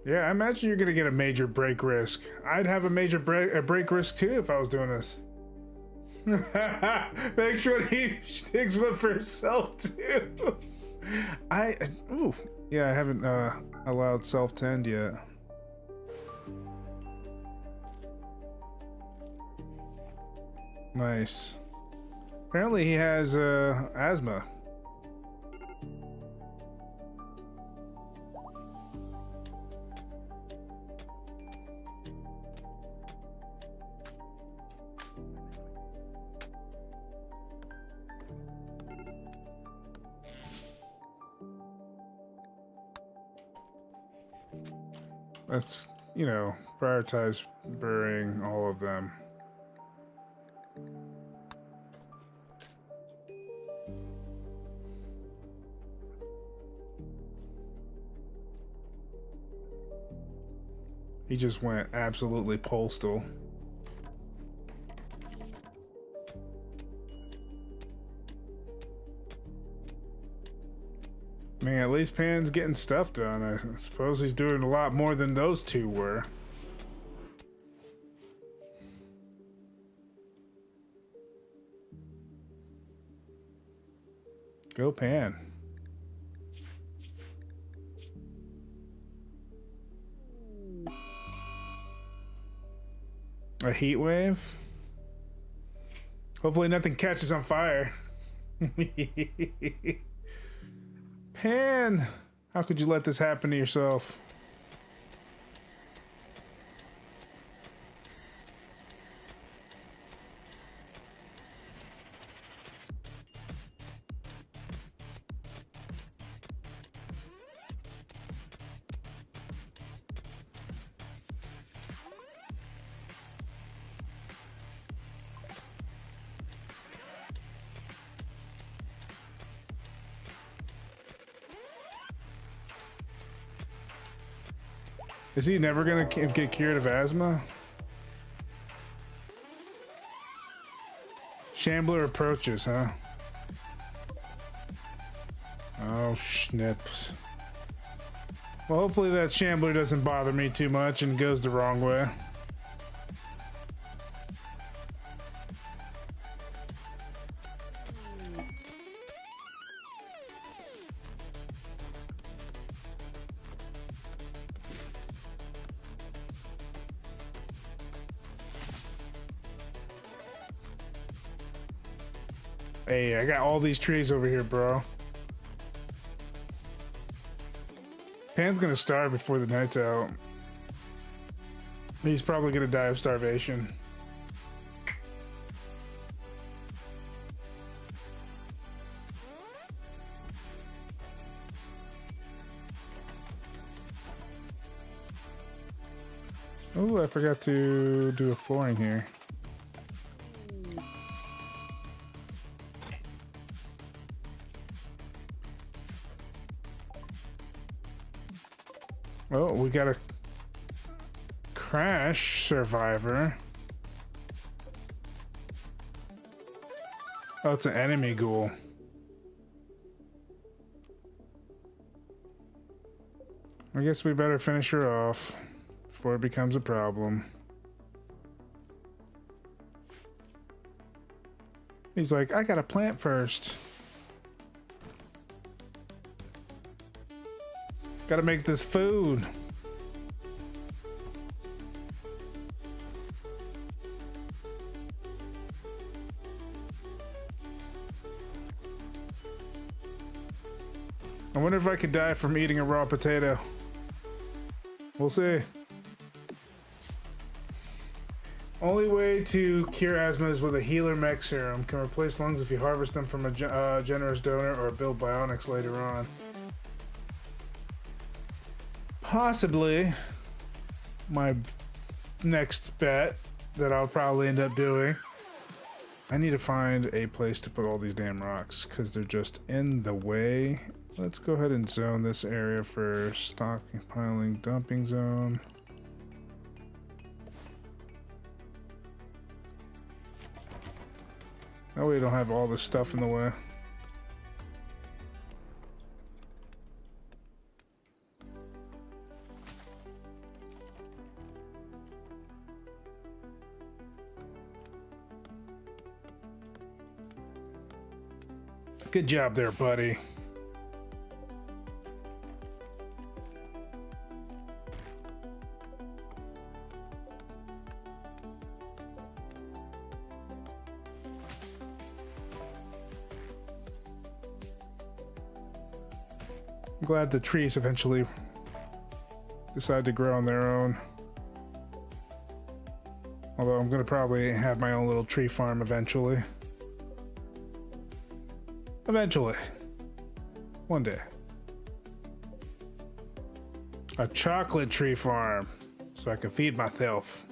Yeah, I imagine you're gonna get a major break risk. I'd have a major break risk too if I was doing this. Make sure he takes one for himself too. Ooh, yeah, I haven't allowed self-tend yet. Nice. Apparently he has asthma. Let's, you know, prioritize burying all of them. He just went absolutely postal. Man, at least Pan's getting stuff done. I suppose he's doing a lot more than those two were. Go Pan. A heat wave? Hopefully nothing catches on fire. Pan! How could you let this happen to yourself? Is he never gonna get cured of asthma? Shambler approaches, huh? Oh, schnips. Well, hopefully that Shambler doesn't bother me too much and goes the wrong way. Hey, I got all these trees over here, bro. Pan's gonna starve before the night's out. He's probably gonna die of starvation. Oh, I forgot to do a flooring here. Oh, we got a crash survivor. Oh, it's an enemy ghoul. I guess we better finish her off before it becomes a problem. He's like, I gotta plant first. Gotta make this food. wonder if I could die from eating a raw potato. We'll see. Only way to cure asthma is with a healer mech serum. Can replace lungs if you harvest them from a generous donor or build bionics later on. Possibly my next bet that I'll probably end up doing. I need to find a place to put all these damn rocks because they're just in the way. Let's go ahead and zone this area for stockpiling dumping zone. That way we don't have all this stuff in the way. Good job there, buddy. I'm glad the trees eventually decide to grow on their own. Although I'm gonna probably have my own little tree farm eventually. Eventually. One day. A chocolate tree farm. So I can feed myself.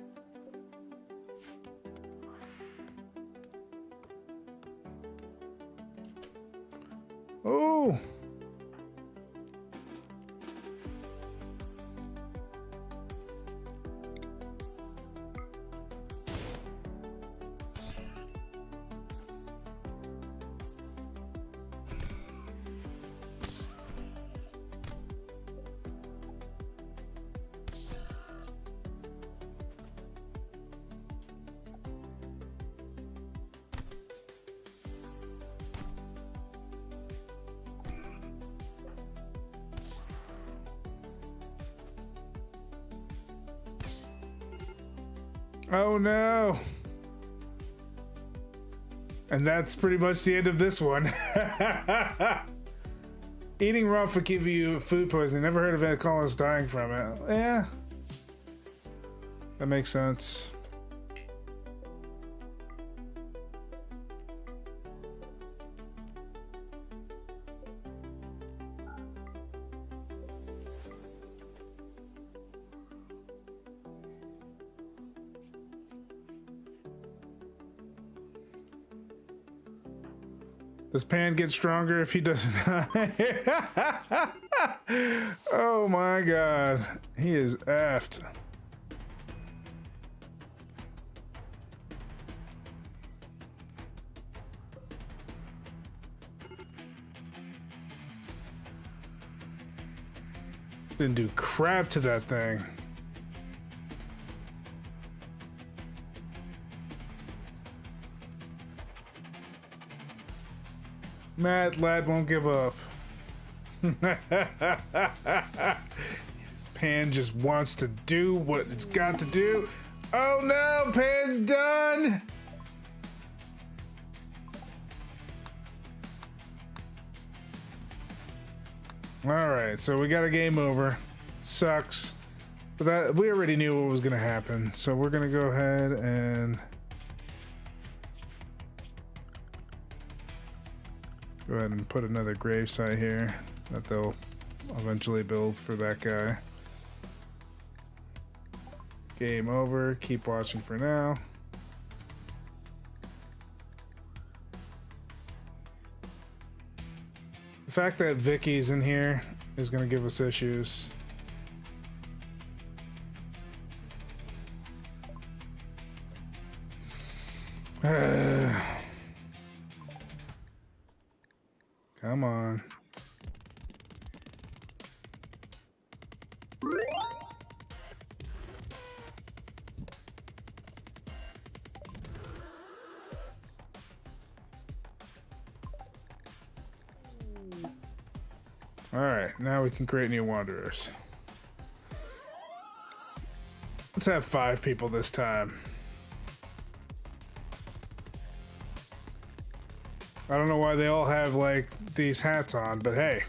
Oh! Oh no! And that's pretty much the end of this one. Eating raw will give you food poisoning. Never heard of any colonists dying from it. Yeah. That makes sense. Does Pan get stronger if he doesn't die? Oh my god. He is effed. Didn't do crap to that thing. Mad lad won't give up. Pan just wants to do what it's got to do. Oh no, Pan's done! Alright, so we got a game over. Sucks. But that we already knew what was gonna happen. So we're gonna go ahead and go ahead and put another gravesite here that they'll eventually build for that guy. Game over. Keep watching for now. The fact that Vicky's in here is going to give us issues. Come on. All right, now we can create new wanderers. Let's have 5 people this time. I don't know why they all have like these hats on, but hey,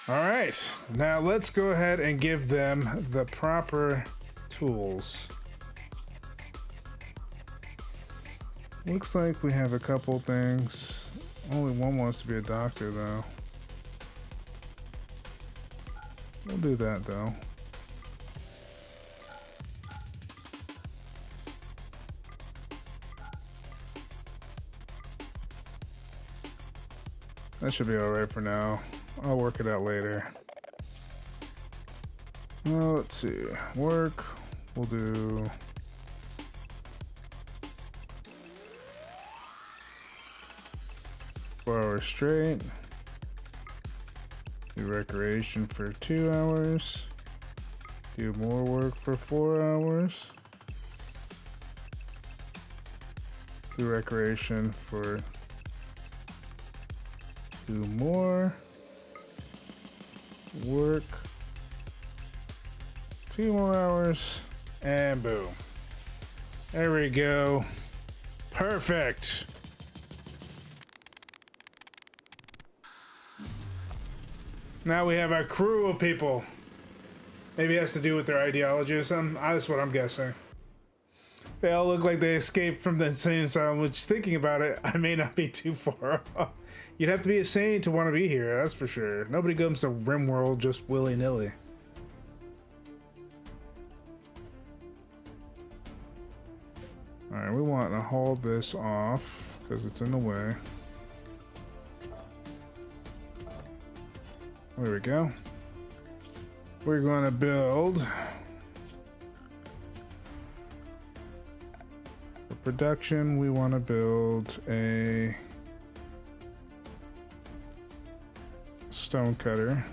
All right, now let's go ahead and give them the proper tools. Looks like we have a couple things. Only one wants to be a doctor, though. We'll do that, though. That should be alright for now. I'll work it out later. Well, let's see. Work. We'll do... hours straight. Do recreation for 2 hours. Do more work for 4 hours. Do recreation for 2 more. Work 2 more hours. And boom. There we go. Perfect. Now we have a crew of people. Maybe it has to do with their ideology or something. That's what I'm guessing. They all look like they escaped from the insane asylum, which, thinking about it, I may not be too far off. You'd have to be insane to want to be here, that's for sure. Nobody comes to RimWorld just willy-nilly. Alright, we want to haul this off, because it's in the way. There we go. We're going to build for production. We want to build a stone cutter.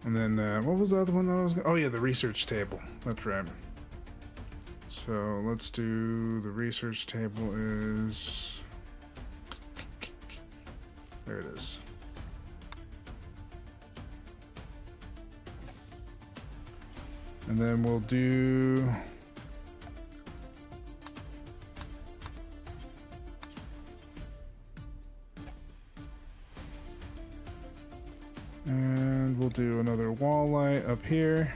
And then, what was the other one that I was gonna... Oh yeah, the research table. That's right. So let's do the research table is... There it is. And then we'll do... And we'll do another wall light up here.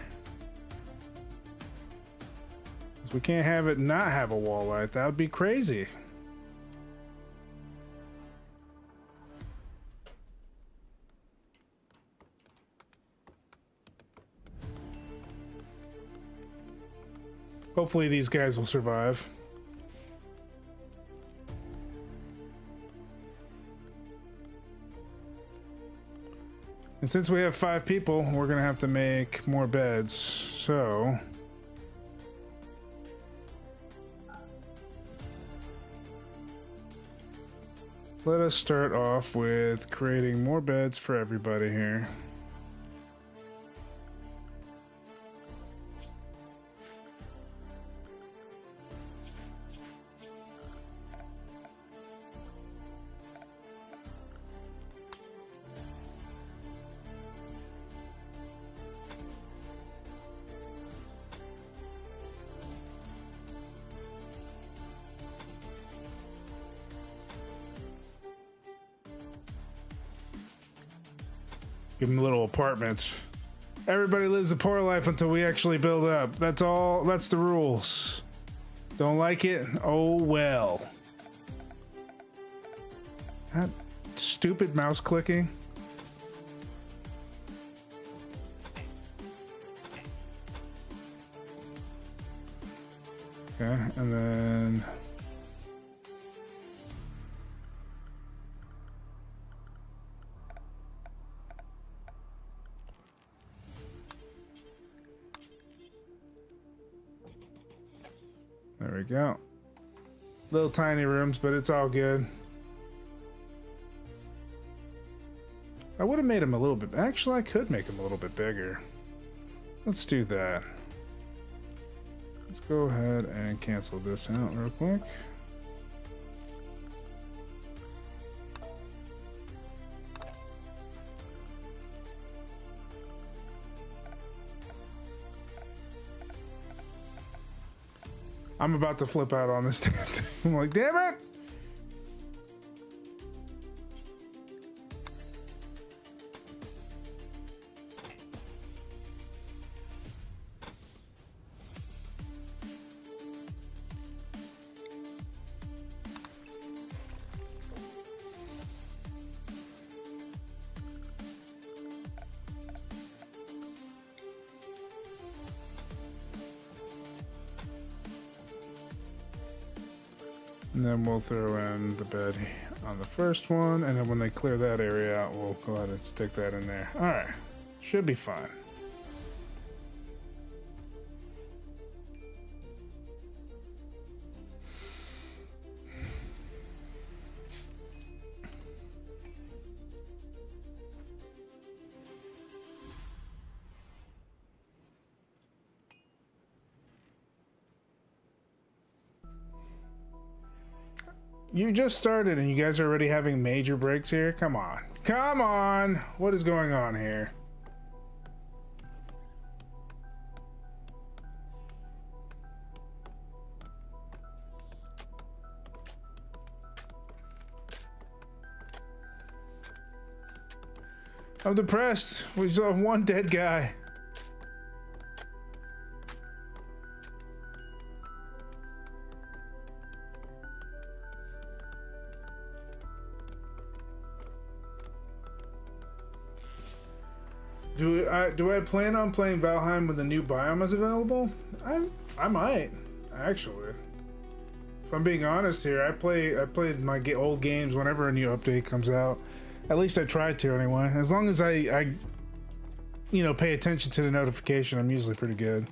Because we can't have it not have a wall light. That would be crazy. Hopefully these guys will survive. And since we have 5 people, we're gonna have to make more beds, so... Let us start off with creating more beds for everybody here. Give them little apartments. Everybody lives a poor life until we actually build up. That's all. That's the rules. Don't like it? Oh well. That stupid mouse clicking. Okay, and then... There we go. Little tiny rooms, but it's all good. I would have made them a little bit... Actually, I could make them a little bit bigger. Let's do that. Let's go ahead and cancel this out real quick. I'm about to flip out on this damn thing. I'm like, damn it! And then we'll throw in the bed on the first one, and then when they clear that area out, we'll go ahead and stick that in there. All right, should be fine. You just started and you guys are already having major breaks here? Come on. Come on! What is going on here? I'm depressed. We just have one dead guy. Do I plan on playing Valheim when the new biome is available? I might, actually. If I'm being honest here, I play my old games whenever a new update comes out. At least I try to anyway. As long as I you know, pay attention to the notification, I'm usually pretty good.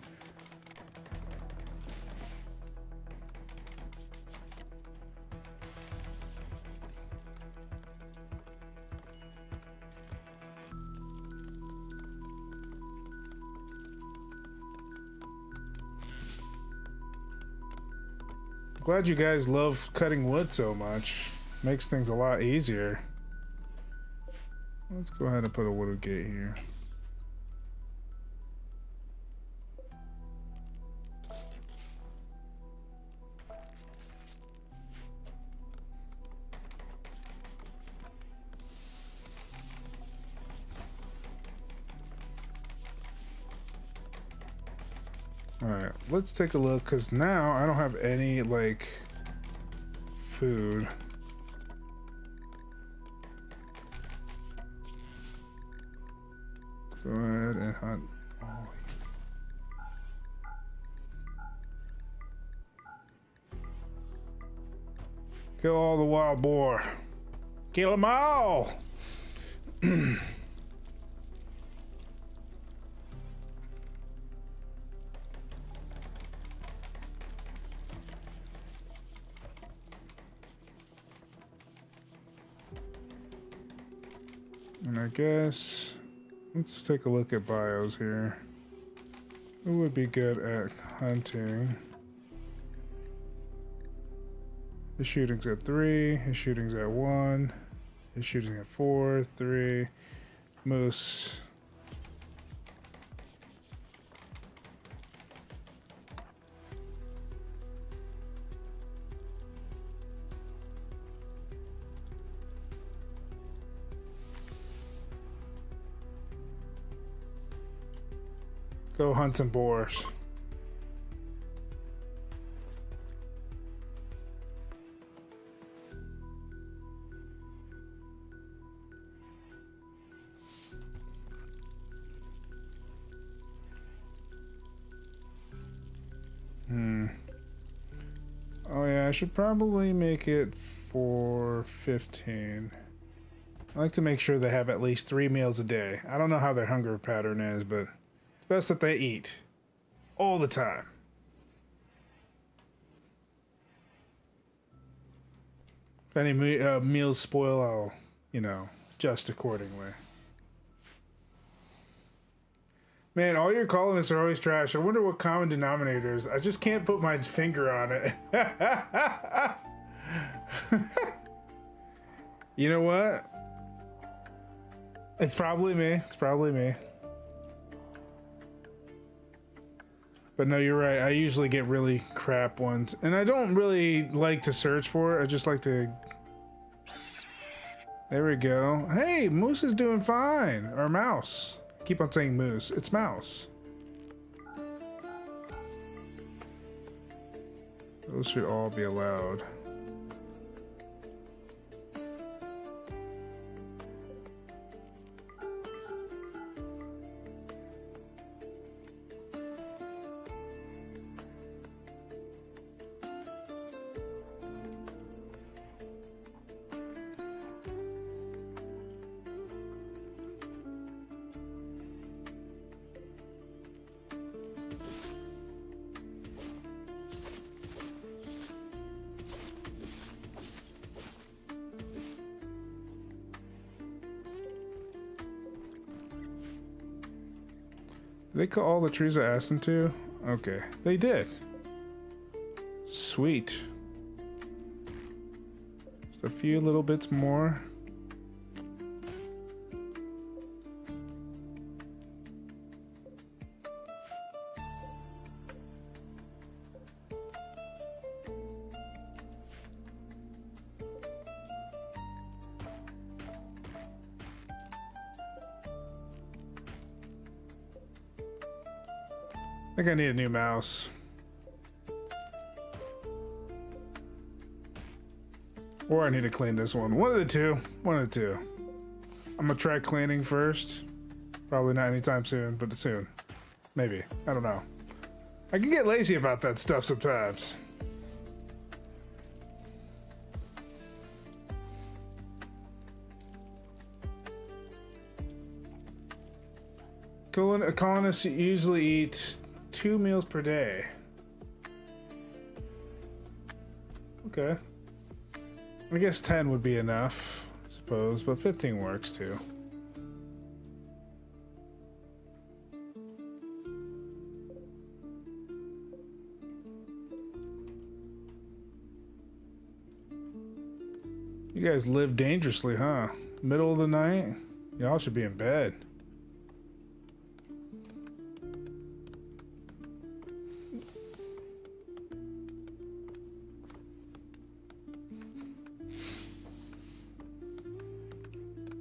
Glad you guys love cutting wood so much. Makes things a lot easier. Let's go ahead and put a wooden gate here. Alright, let's take a look, because now I don't have any, like, food. Go ahead and hunt. Oh. Kill all the wild boar. Kill them all! And I guess let's take a look at bios here. Who would be good at hunting? His shooting's at 3, his shooting's at 1, his shooting's at 4, 3. Moose. Go hunt some boars. Oh yeah, I should probably make it for 15. I like to make sure they have at least 3 meals a day. I don't know how their hunger pattern is, but it's best that they eat all the time. If any meals spoil, I'll, you know, adjust accordingly. Man, all your colonists are always trash. I wonder what common denominator is. I just can't put my finger on it. You know what? It's probably me. It's probably me. But no, you're right. I usually get really crap ones. And I don't really like to search for it. I just like to... There we go. Hey, Moose is doing fine. Or Mouse. I keep on saying Moose. It's Mouse. Those should all be allowed. Did they cut all the trees I asked them to? Okay, they did. Sweet. Just a few little bits more. I think I need a new mouse. Or I need to clean this one. One of the two. One of the two. I'm gonna try cleaning first. Probably not anytime soon, but soon. Maybe. I don't know. I can get lazy about that stuff sometimes. Colonists usually eat 2 meals per day. Okay. I guess 10 would be enough, I suppose, but 15 works too. You guys live dangerously, huh? Middle of the night? Y'all should be in bed.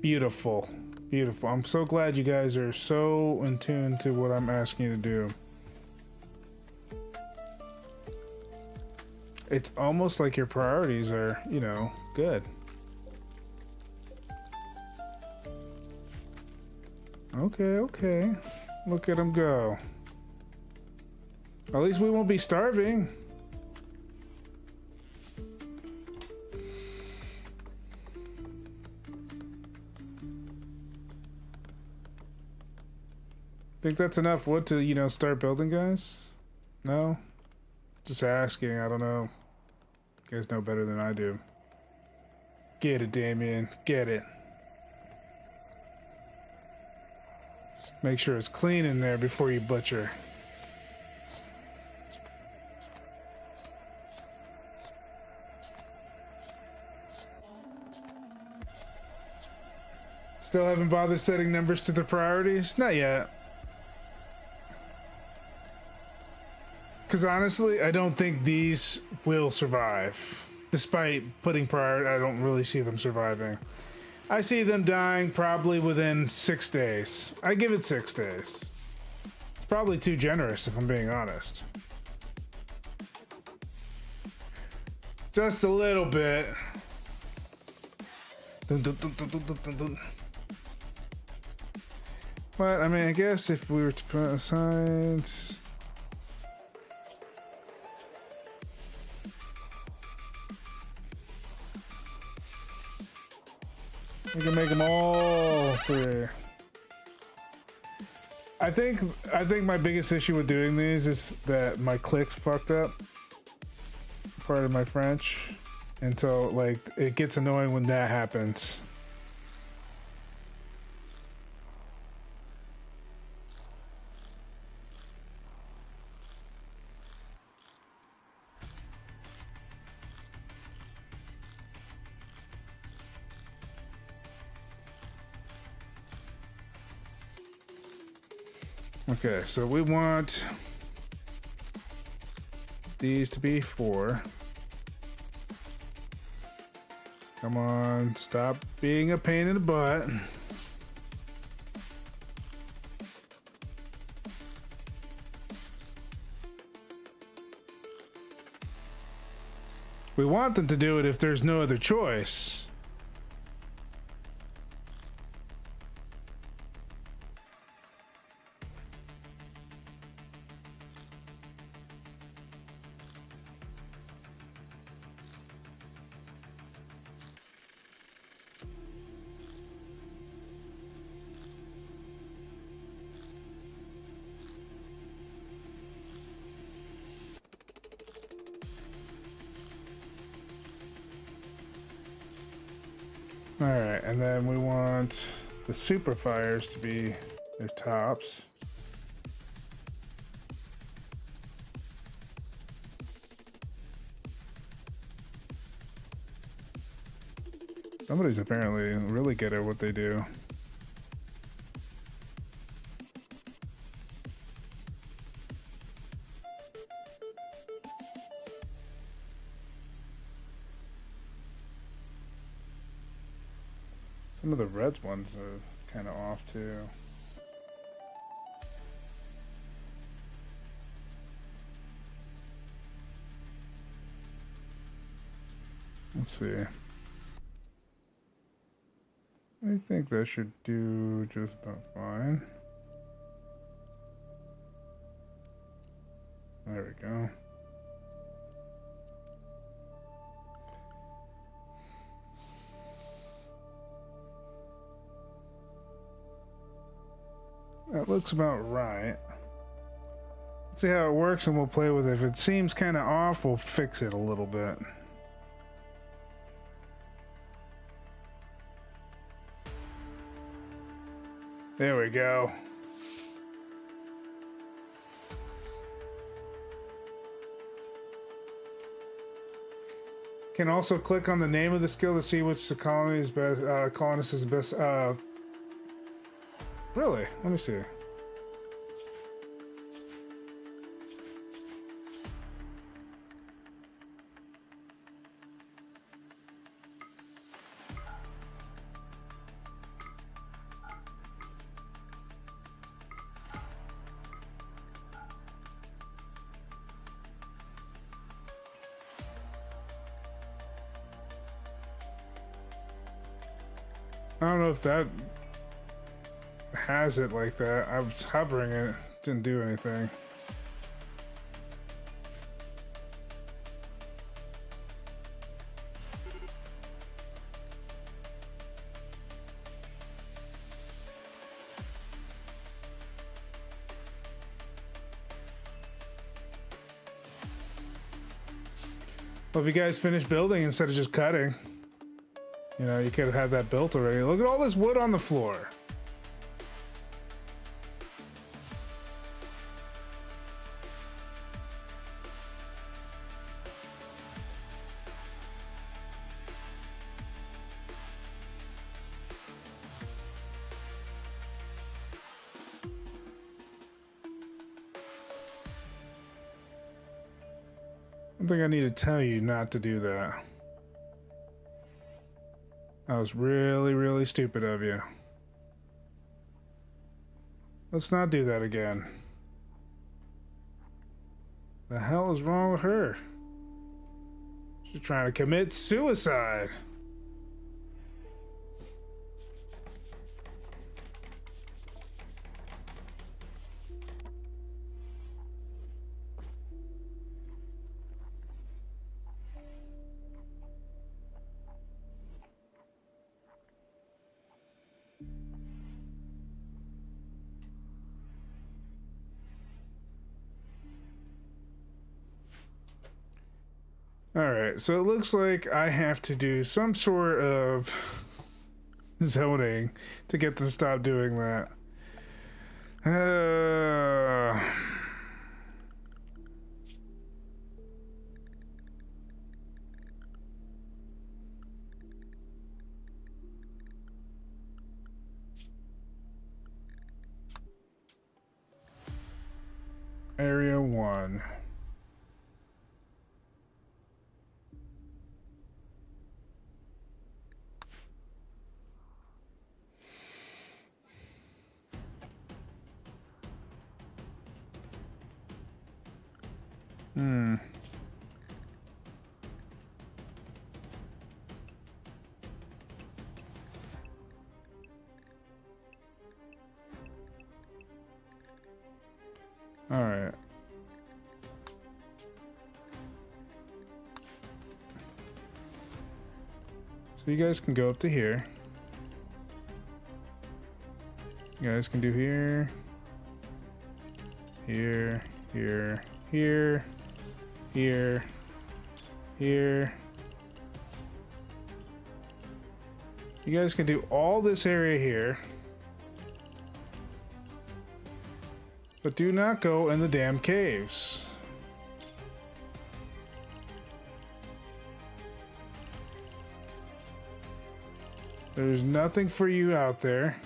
Beautiful. Beautiful. I'm so glad you guys are so in tune to what I'm asking you to do. It's almost like your priorities are, you know, good. Okay, okay. Look at them go. At least we won't be starving. Think that's enough wood to, you know, start building, guys? No? Just asking, I don't know. You guys know better than I do. Get it, Damien. Get it. Make sure it's clean in there before you butcher. Still haven't bothered setting numbers to the priorities? Not yet. Because honestly, I don't think these will survive. Despite putting priority, I don't really see them surviving. I see them dying probably within 6 days. I give it 6 days. It's probably too generous if I'm being honest. Just a little bit. Dun, dun, dun, dun, dun, dun, dun. But I mean, I guess if we were to put aside... We can make them all free. I think my biggest issue with doing these is that my clicks fucked up. Part of my French. And so, like, it gets annoying when that happens. Okay, so we want these to be 4. Come on, stop being a pain in the butt. We want them to do it if there's no other choice. Alright, and then we want the super fires to be their tops. Somebody's apparently really good at what they do. Some of the red ones are kind of off too. Let's see. I think that should do just about fine. There we go. That looks about right. Let's see how it works and we'll play with it. If it seems kind of off, we'll fix it a little bit. There we go. Can also click on the name of the skill to see which the colony's best, colonist is best. Really? Let me see. I don't know if that has it like that. I was hovering it, didn't do anything. Well, if you guys finish building instead of just cutting, you know, you could have had that built already. Look at all this wood on the floor. I think I need to tell you not to do that. That was really, really stupid of you. Let's not do that again. The hell is wrong with her? She's trying to commit suicide. Alright, so it looks like I have to do some sort of zoning to get them to stop doing that. Area 1. All right. So you guys can go up to here. You guys can do here, here, here, here, here, here. You guys can do all this area here. But do not go in the damn caves. There's nothing for you out there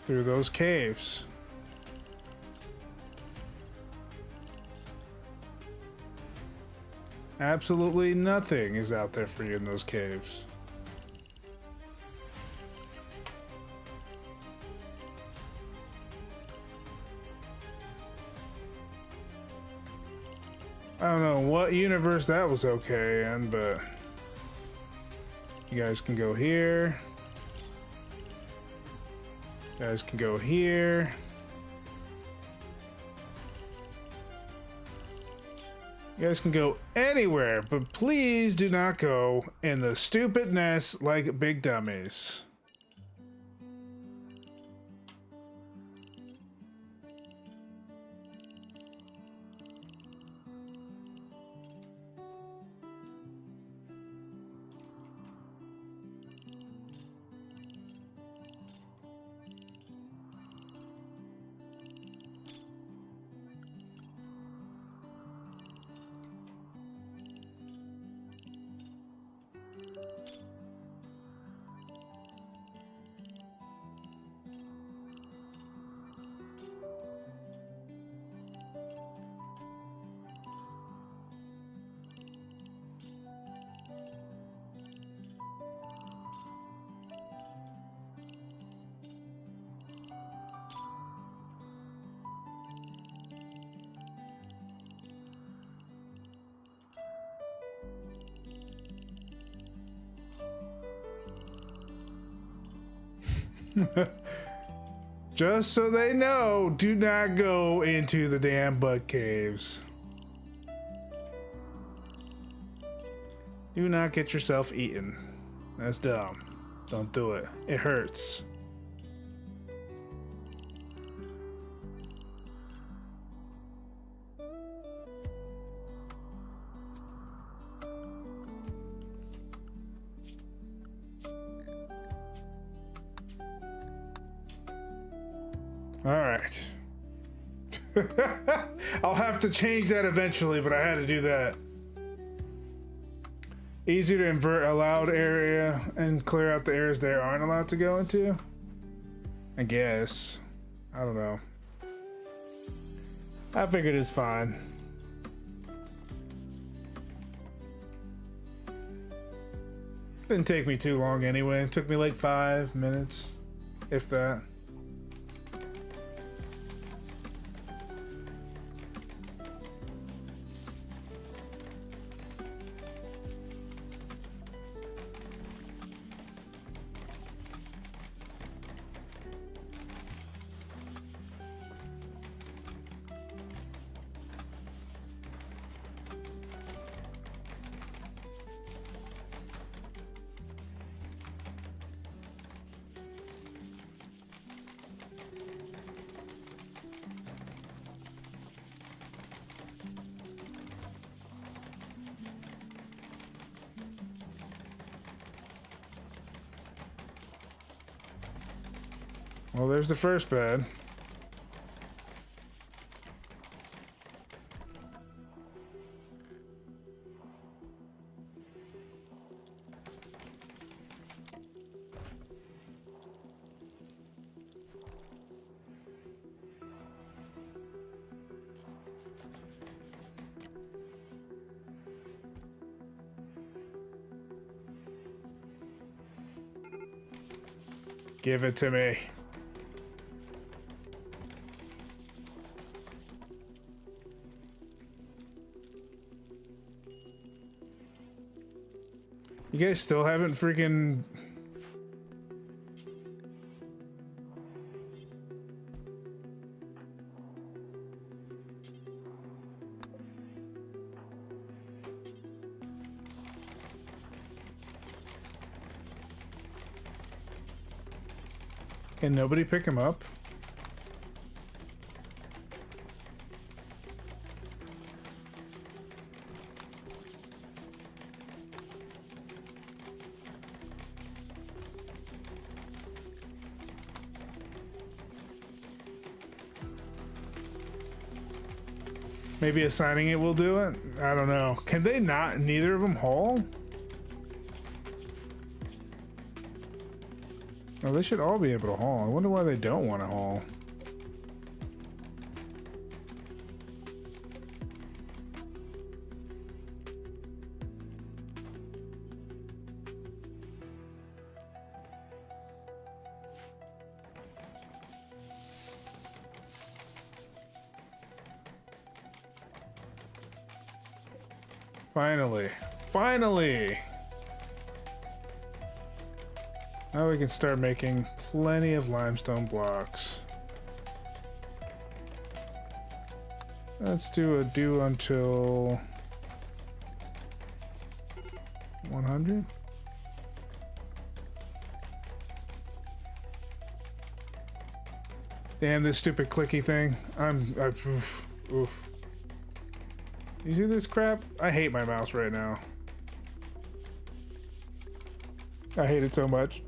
through those caves. Absolutely nothing is out there for you in those caves. I don't know what universe that was okay in, but you guys can go here. You guys can go here. You guys can go anywhere, but please do not go in the stupid nest like big dummies. Just so they know, do not go into the damn bug caves. Do not get yourself eaten. That's dumb. Don't do it. It hurts. All right. I'll have to change that eventually, but I had to do that. Easier to invert allowed area and clear out the areas they aren't allowed to go into? I guess. I don't know. I figured it's fine. Didn't take me too long anyway. It took me like 5 minutes, if that. Well, there's the first bed. Give it to me. You guys still haven't freaking... Can nobody pick him up? Maybe assigning it will do it? I don't know. Can they not, neither of them haul? Oh, they should all be able to haul. I wonder why they don't want to haul. Finally. Finally! Now we can start making plenty of limestone blocks. Let's do a do until 100. Damn this stupid clicky thing. Oof. You see this crap? I hate my mouse right now. I hate it so much.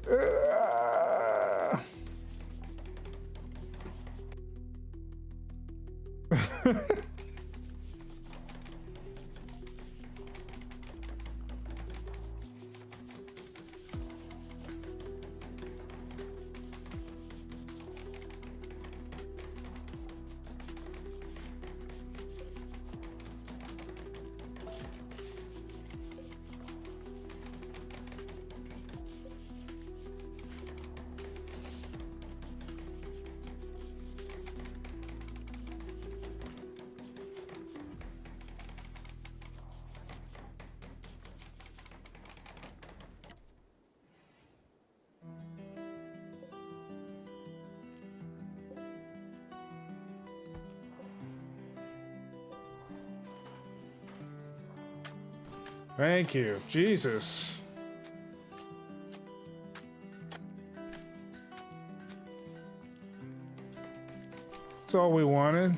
Thank you. Jesus. That's all we wanted.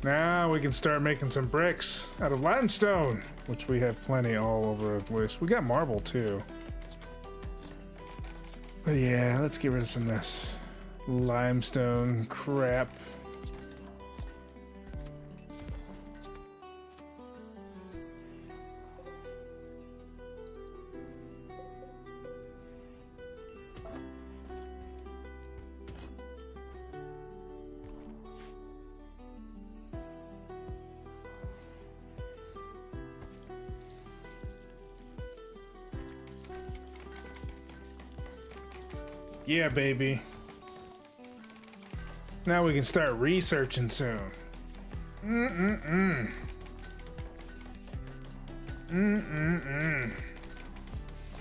Now we can start making some bricks out of limestone, which we have plenty all over the place. We got marble too. But yeah, let's get rid of some of this limestone crap. Yeah, baby. Now we can start researching soon.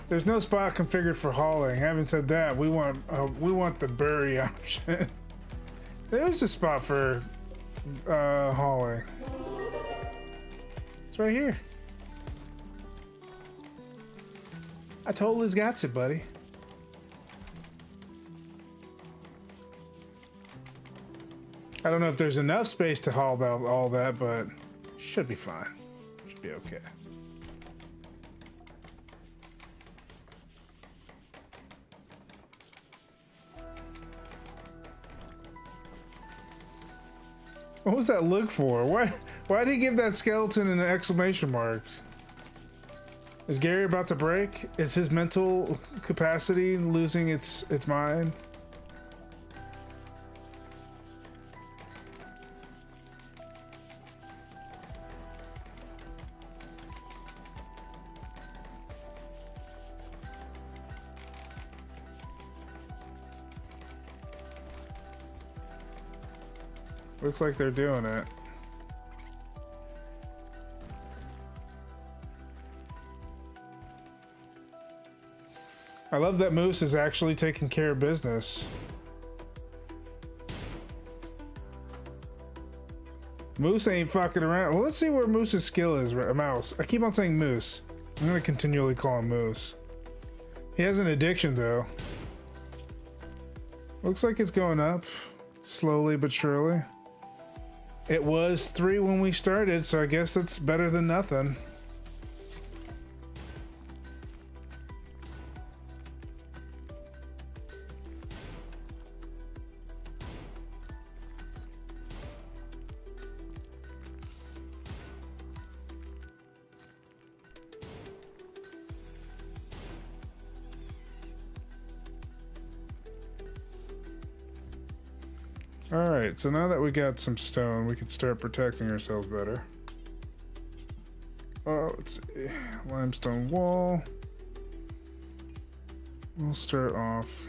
There's no spot configured for hauling. Having said that, we want the bury option. There's a spot for hauling. It's right here. I totally got it, buddy. I don't know if there's enough space to haul all that, but should be fine. Should be okay. What was that look for? Why did he give that skeleton an exclamation mark? Is Gary about to break? Is his mental capacity losing its mind? Looks like they're doing it. I love that Moose is actually taking care of business. Moose ain't fucking around. Well, let's see where Moose's skill is. Mouse. I keep on saying Moose. I'm gonna continually call him Moose. He has an addiction though. Looks like it's going up. Slowly but surely. It was 3 when we started, so I guess that's better than nothing. Alright, so now that we got some stone, we can start protecting ourselves better. Oh, let's see. Limestone wall. We'll start off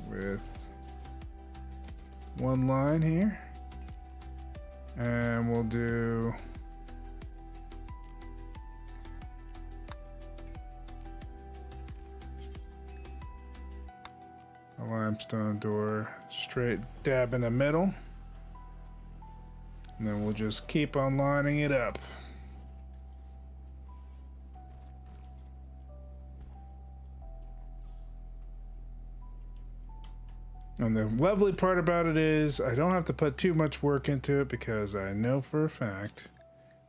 with 1 line here. And we'll do a limestone door straight dab in the middle, and then we'll just keep on lining it up. And the lovely part about it is I don't have to put too much work into it because I know for a fact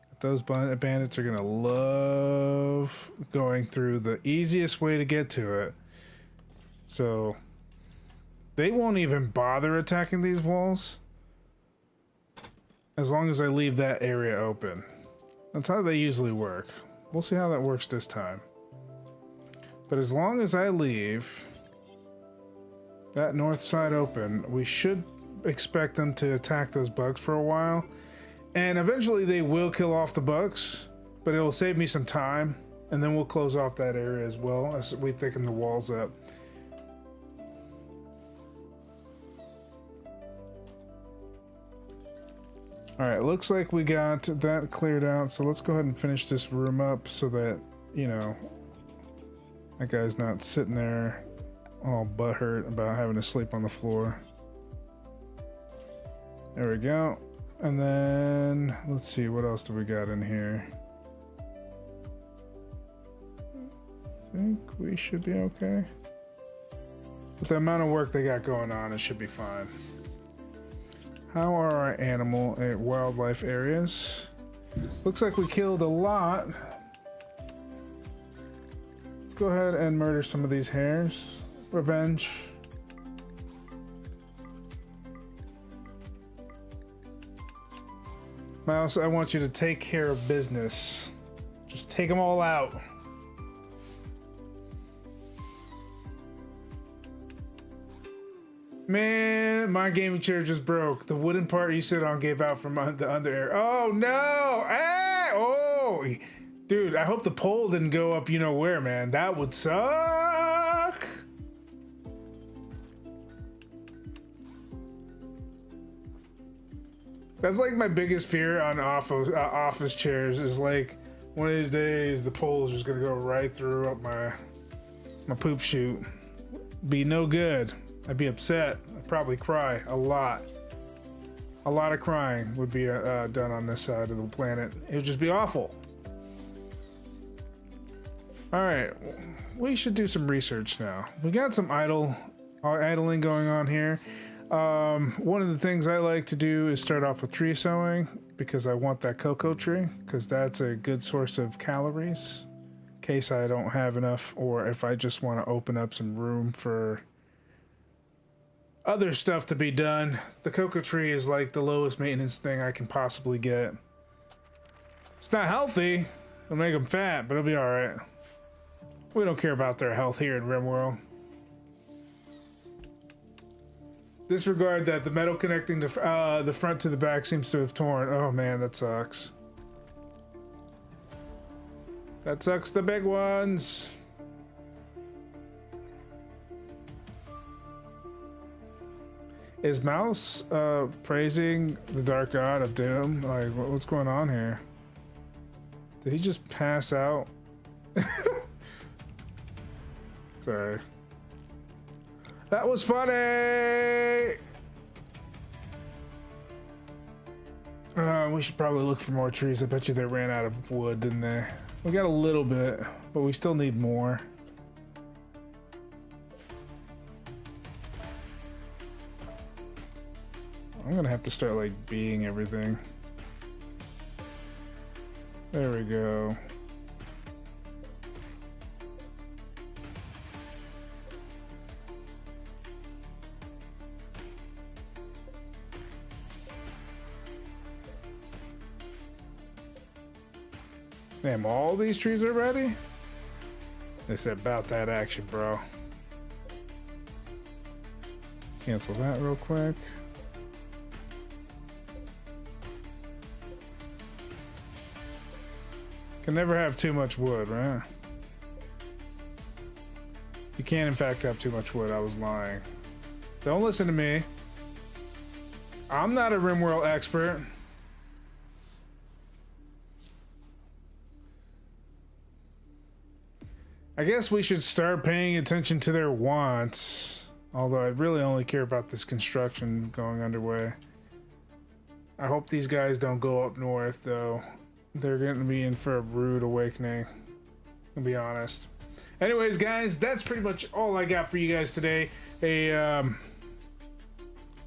that those bandits are gonna love going through the easiest way to get to it. So they won't even bother attacking these walls as long as I leave that area open. That's how they usually work. We'll see how that works this time. But as long as I leave that north side open, we should expect them to attack those bugs for a while. And eventually they will kill off the bugs, but it will save me some time. And then we'll close off that area as well as we thicken the walls up. Alright, looks like we got that cleared out, so let's go ahead and finish this room up so that, you know, that guy's not sitting there all butthurt about having to sleep on the floor. There we go. And then, let's see, what else do we got in here? I think we should be okay. With the amount of work they got going on, it should be fine. How are our animal and wildlife areas? Looks like we killed a lot. Let's go ahead and murder some of these hares. Revenge. Mouse, I want you to take care of business. Just take them all out. Man, my gaming chair just broke. The wooden part you sit on gave out from the under air. Oh no! Hey! Oh! Dude, I hope the pole didn't go up you know where, man. That would suck! That's like my biggest fear on office chairs is like one of these days the pole is just gonna go right through up my poop chute. Be no good. I'd be upset. I'd probably cry a lot. A lot of crying would be done on this side of the planet. It would just be awful. All right, we should do some research now. We got some idling going on here. One of the things I like to do is start off with tree sowing because I want that cocoa tree because that's a good source of calories in case I don't have enough or if I just want to open up some room for other stuff to be done. The cocoa tree is like the lowest maintenance thing I can possibly get. It's not healthy. It'll make them fat, but it'll be all right. We don't care about their health here in RimWorld. Disregard that the metal connecting the front to the back seems to have torn. Oh man, that sucks. That sucks the big ones. Is Mouse praising the Dark God of Doom? Like, what's going on here? Did he just pass out? Sorry. That was funny. We should probably look for more trees. I bet you they ran out of wood, didn't they? We got a little bit, but we still need more. I'm gonna have to start like being everything. There we go. Damn, all these trees are ready? They said about that action, bro. Cancel that real quick. Can never have too much wood, right? You can, in fact, have too much wood. I was lying. Don't listen to me. I'm not a RimWorld expert. I guess we should start paying attention to their wants. Although I really only care about this construction going underway. I hope these guys don't go up north, though. They're going to be in for a rude awakening, to be honest. Anyways, guys, that's pretty much all I got for you guys today.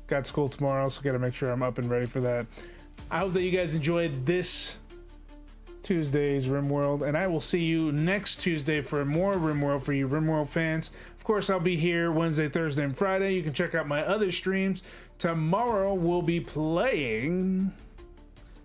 Got school tomorrow, so got to make sure I'm up and ready for that. I hope that you guys enjoyed this Tuesday's RimWorld, and I will see you next Tuesday for more RimWorld for you RimWorld fans. Of course, I'll be here Wednesday, Thursday, and Friday. You can check out my other streams. Tomorrow, we'll be playing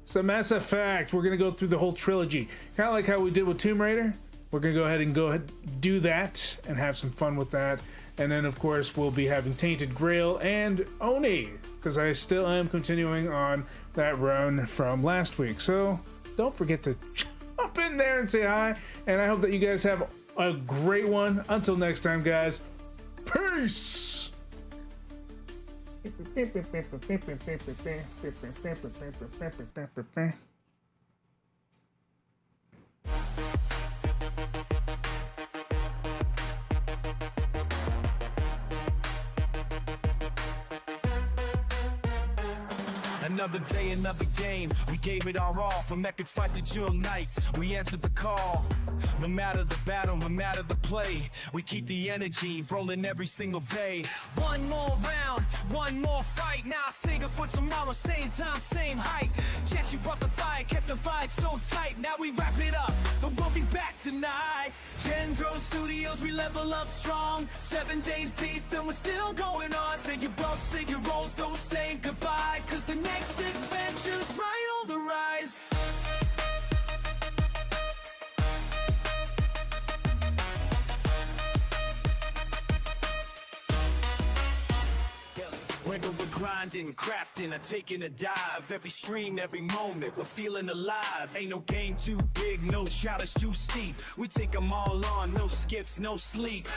some Mass Effect. We're going to go through the whole trilogy. Kind of like how we did with Tomb Raider. We're going to go ahead and do that and have some fun with that. And then, of course, we'll be having Tainted Grail and Oni, because I still am continuing on that run from last week. So don't forget to jump in there and say hi. And I hope that you guys have a great one. Until next time, guys. Peace! Another day, another game. We gave it our all. From epic fights to chill nights, we answered the call. No matter the battle, no matter the play, we keep the energy rolling every single day. One more round, one more fight. Now I sing it for tomorrow, same time, same height. Chance you brought the fire, kept the vibe so tight. Now we wrap it up, but we'll be back tonight. Gen-Dro Studios, we level up strong. 7 days deep, and we're still going on. Say your both, say your roles, don't say goodbye, cause the next adventure's right on the rise. Whether we're grinding, crafting, or taking a dive, every stream, every moment, we're feeling alive. Ain't no game too big, no challenge too steep. We take them all on, no skips, no sleep.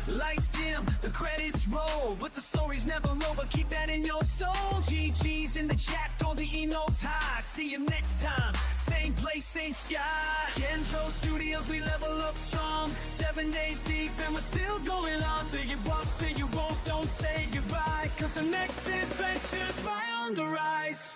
Lights dim, the credits roll, but the story's never over, keep that in your soul. GG's in the chat, throw the E-notes high. See you next time, same place, same sky. Gen-Dro Studios, we level up strong. 7 days deep and we're still going on. Say your once, say your won't, don't say goodbye, cause the next adventure's right on the rise.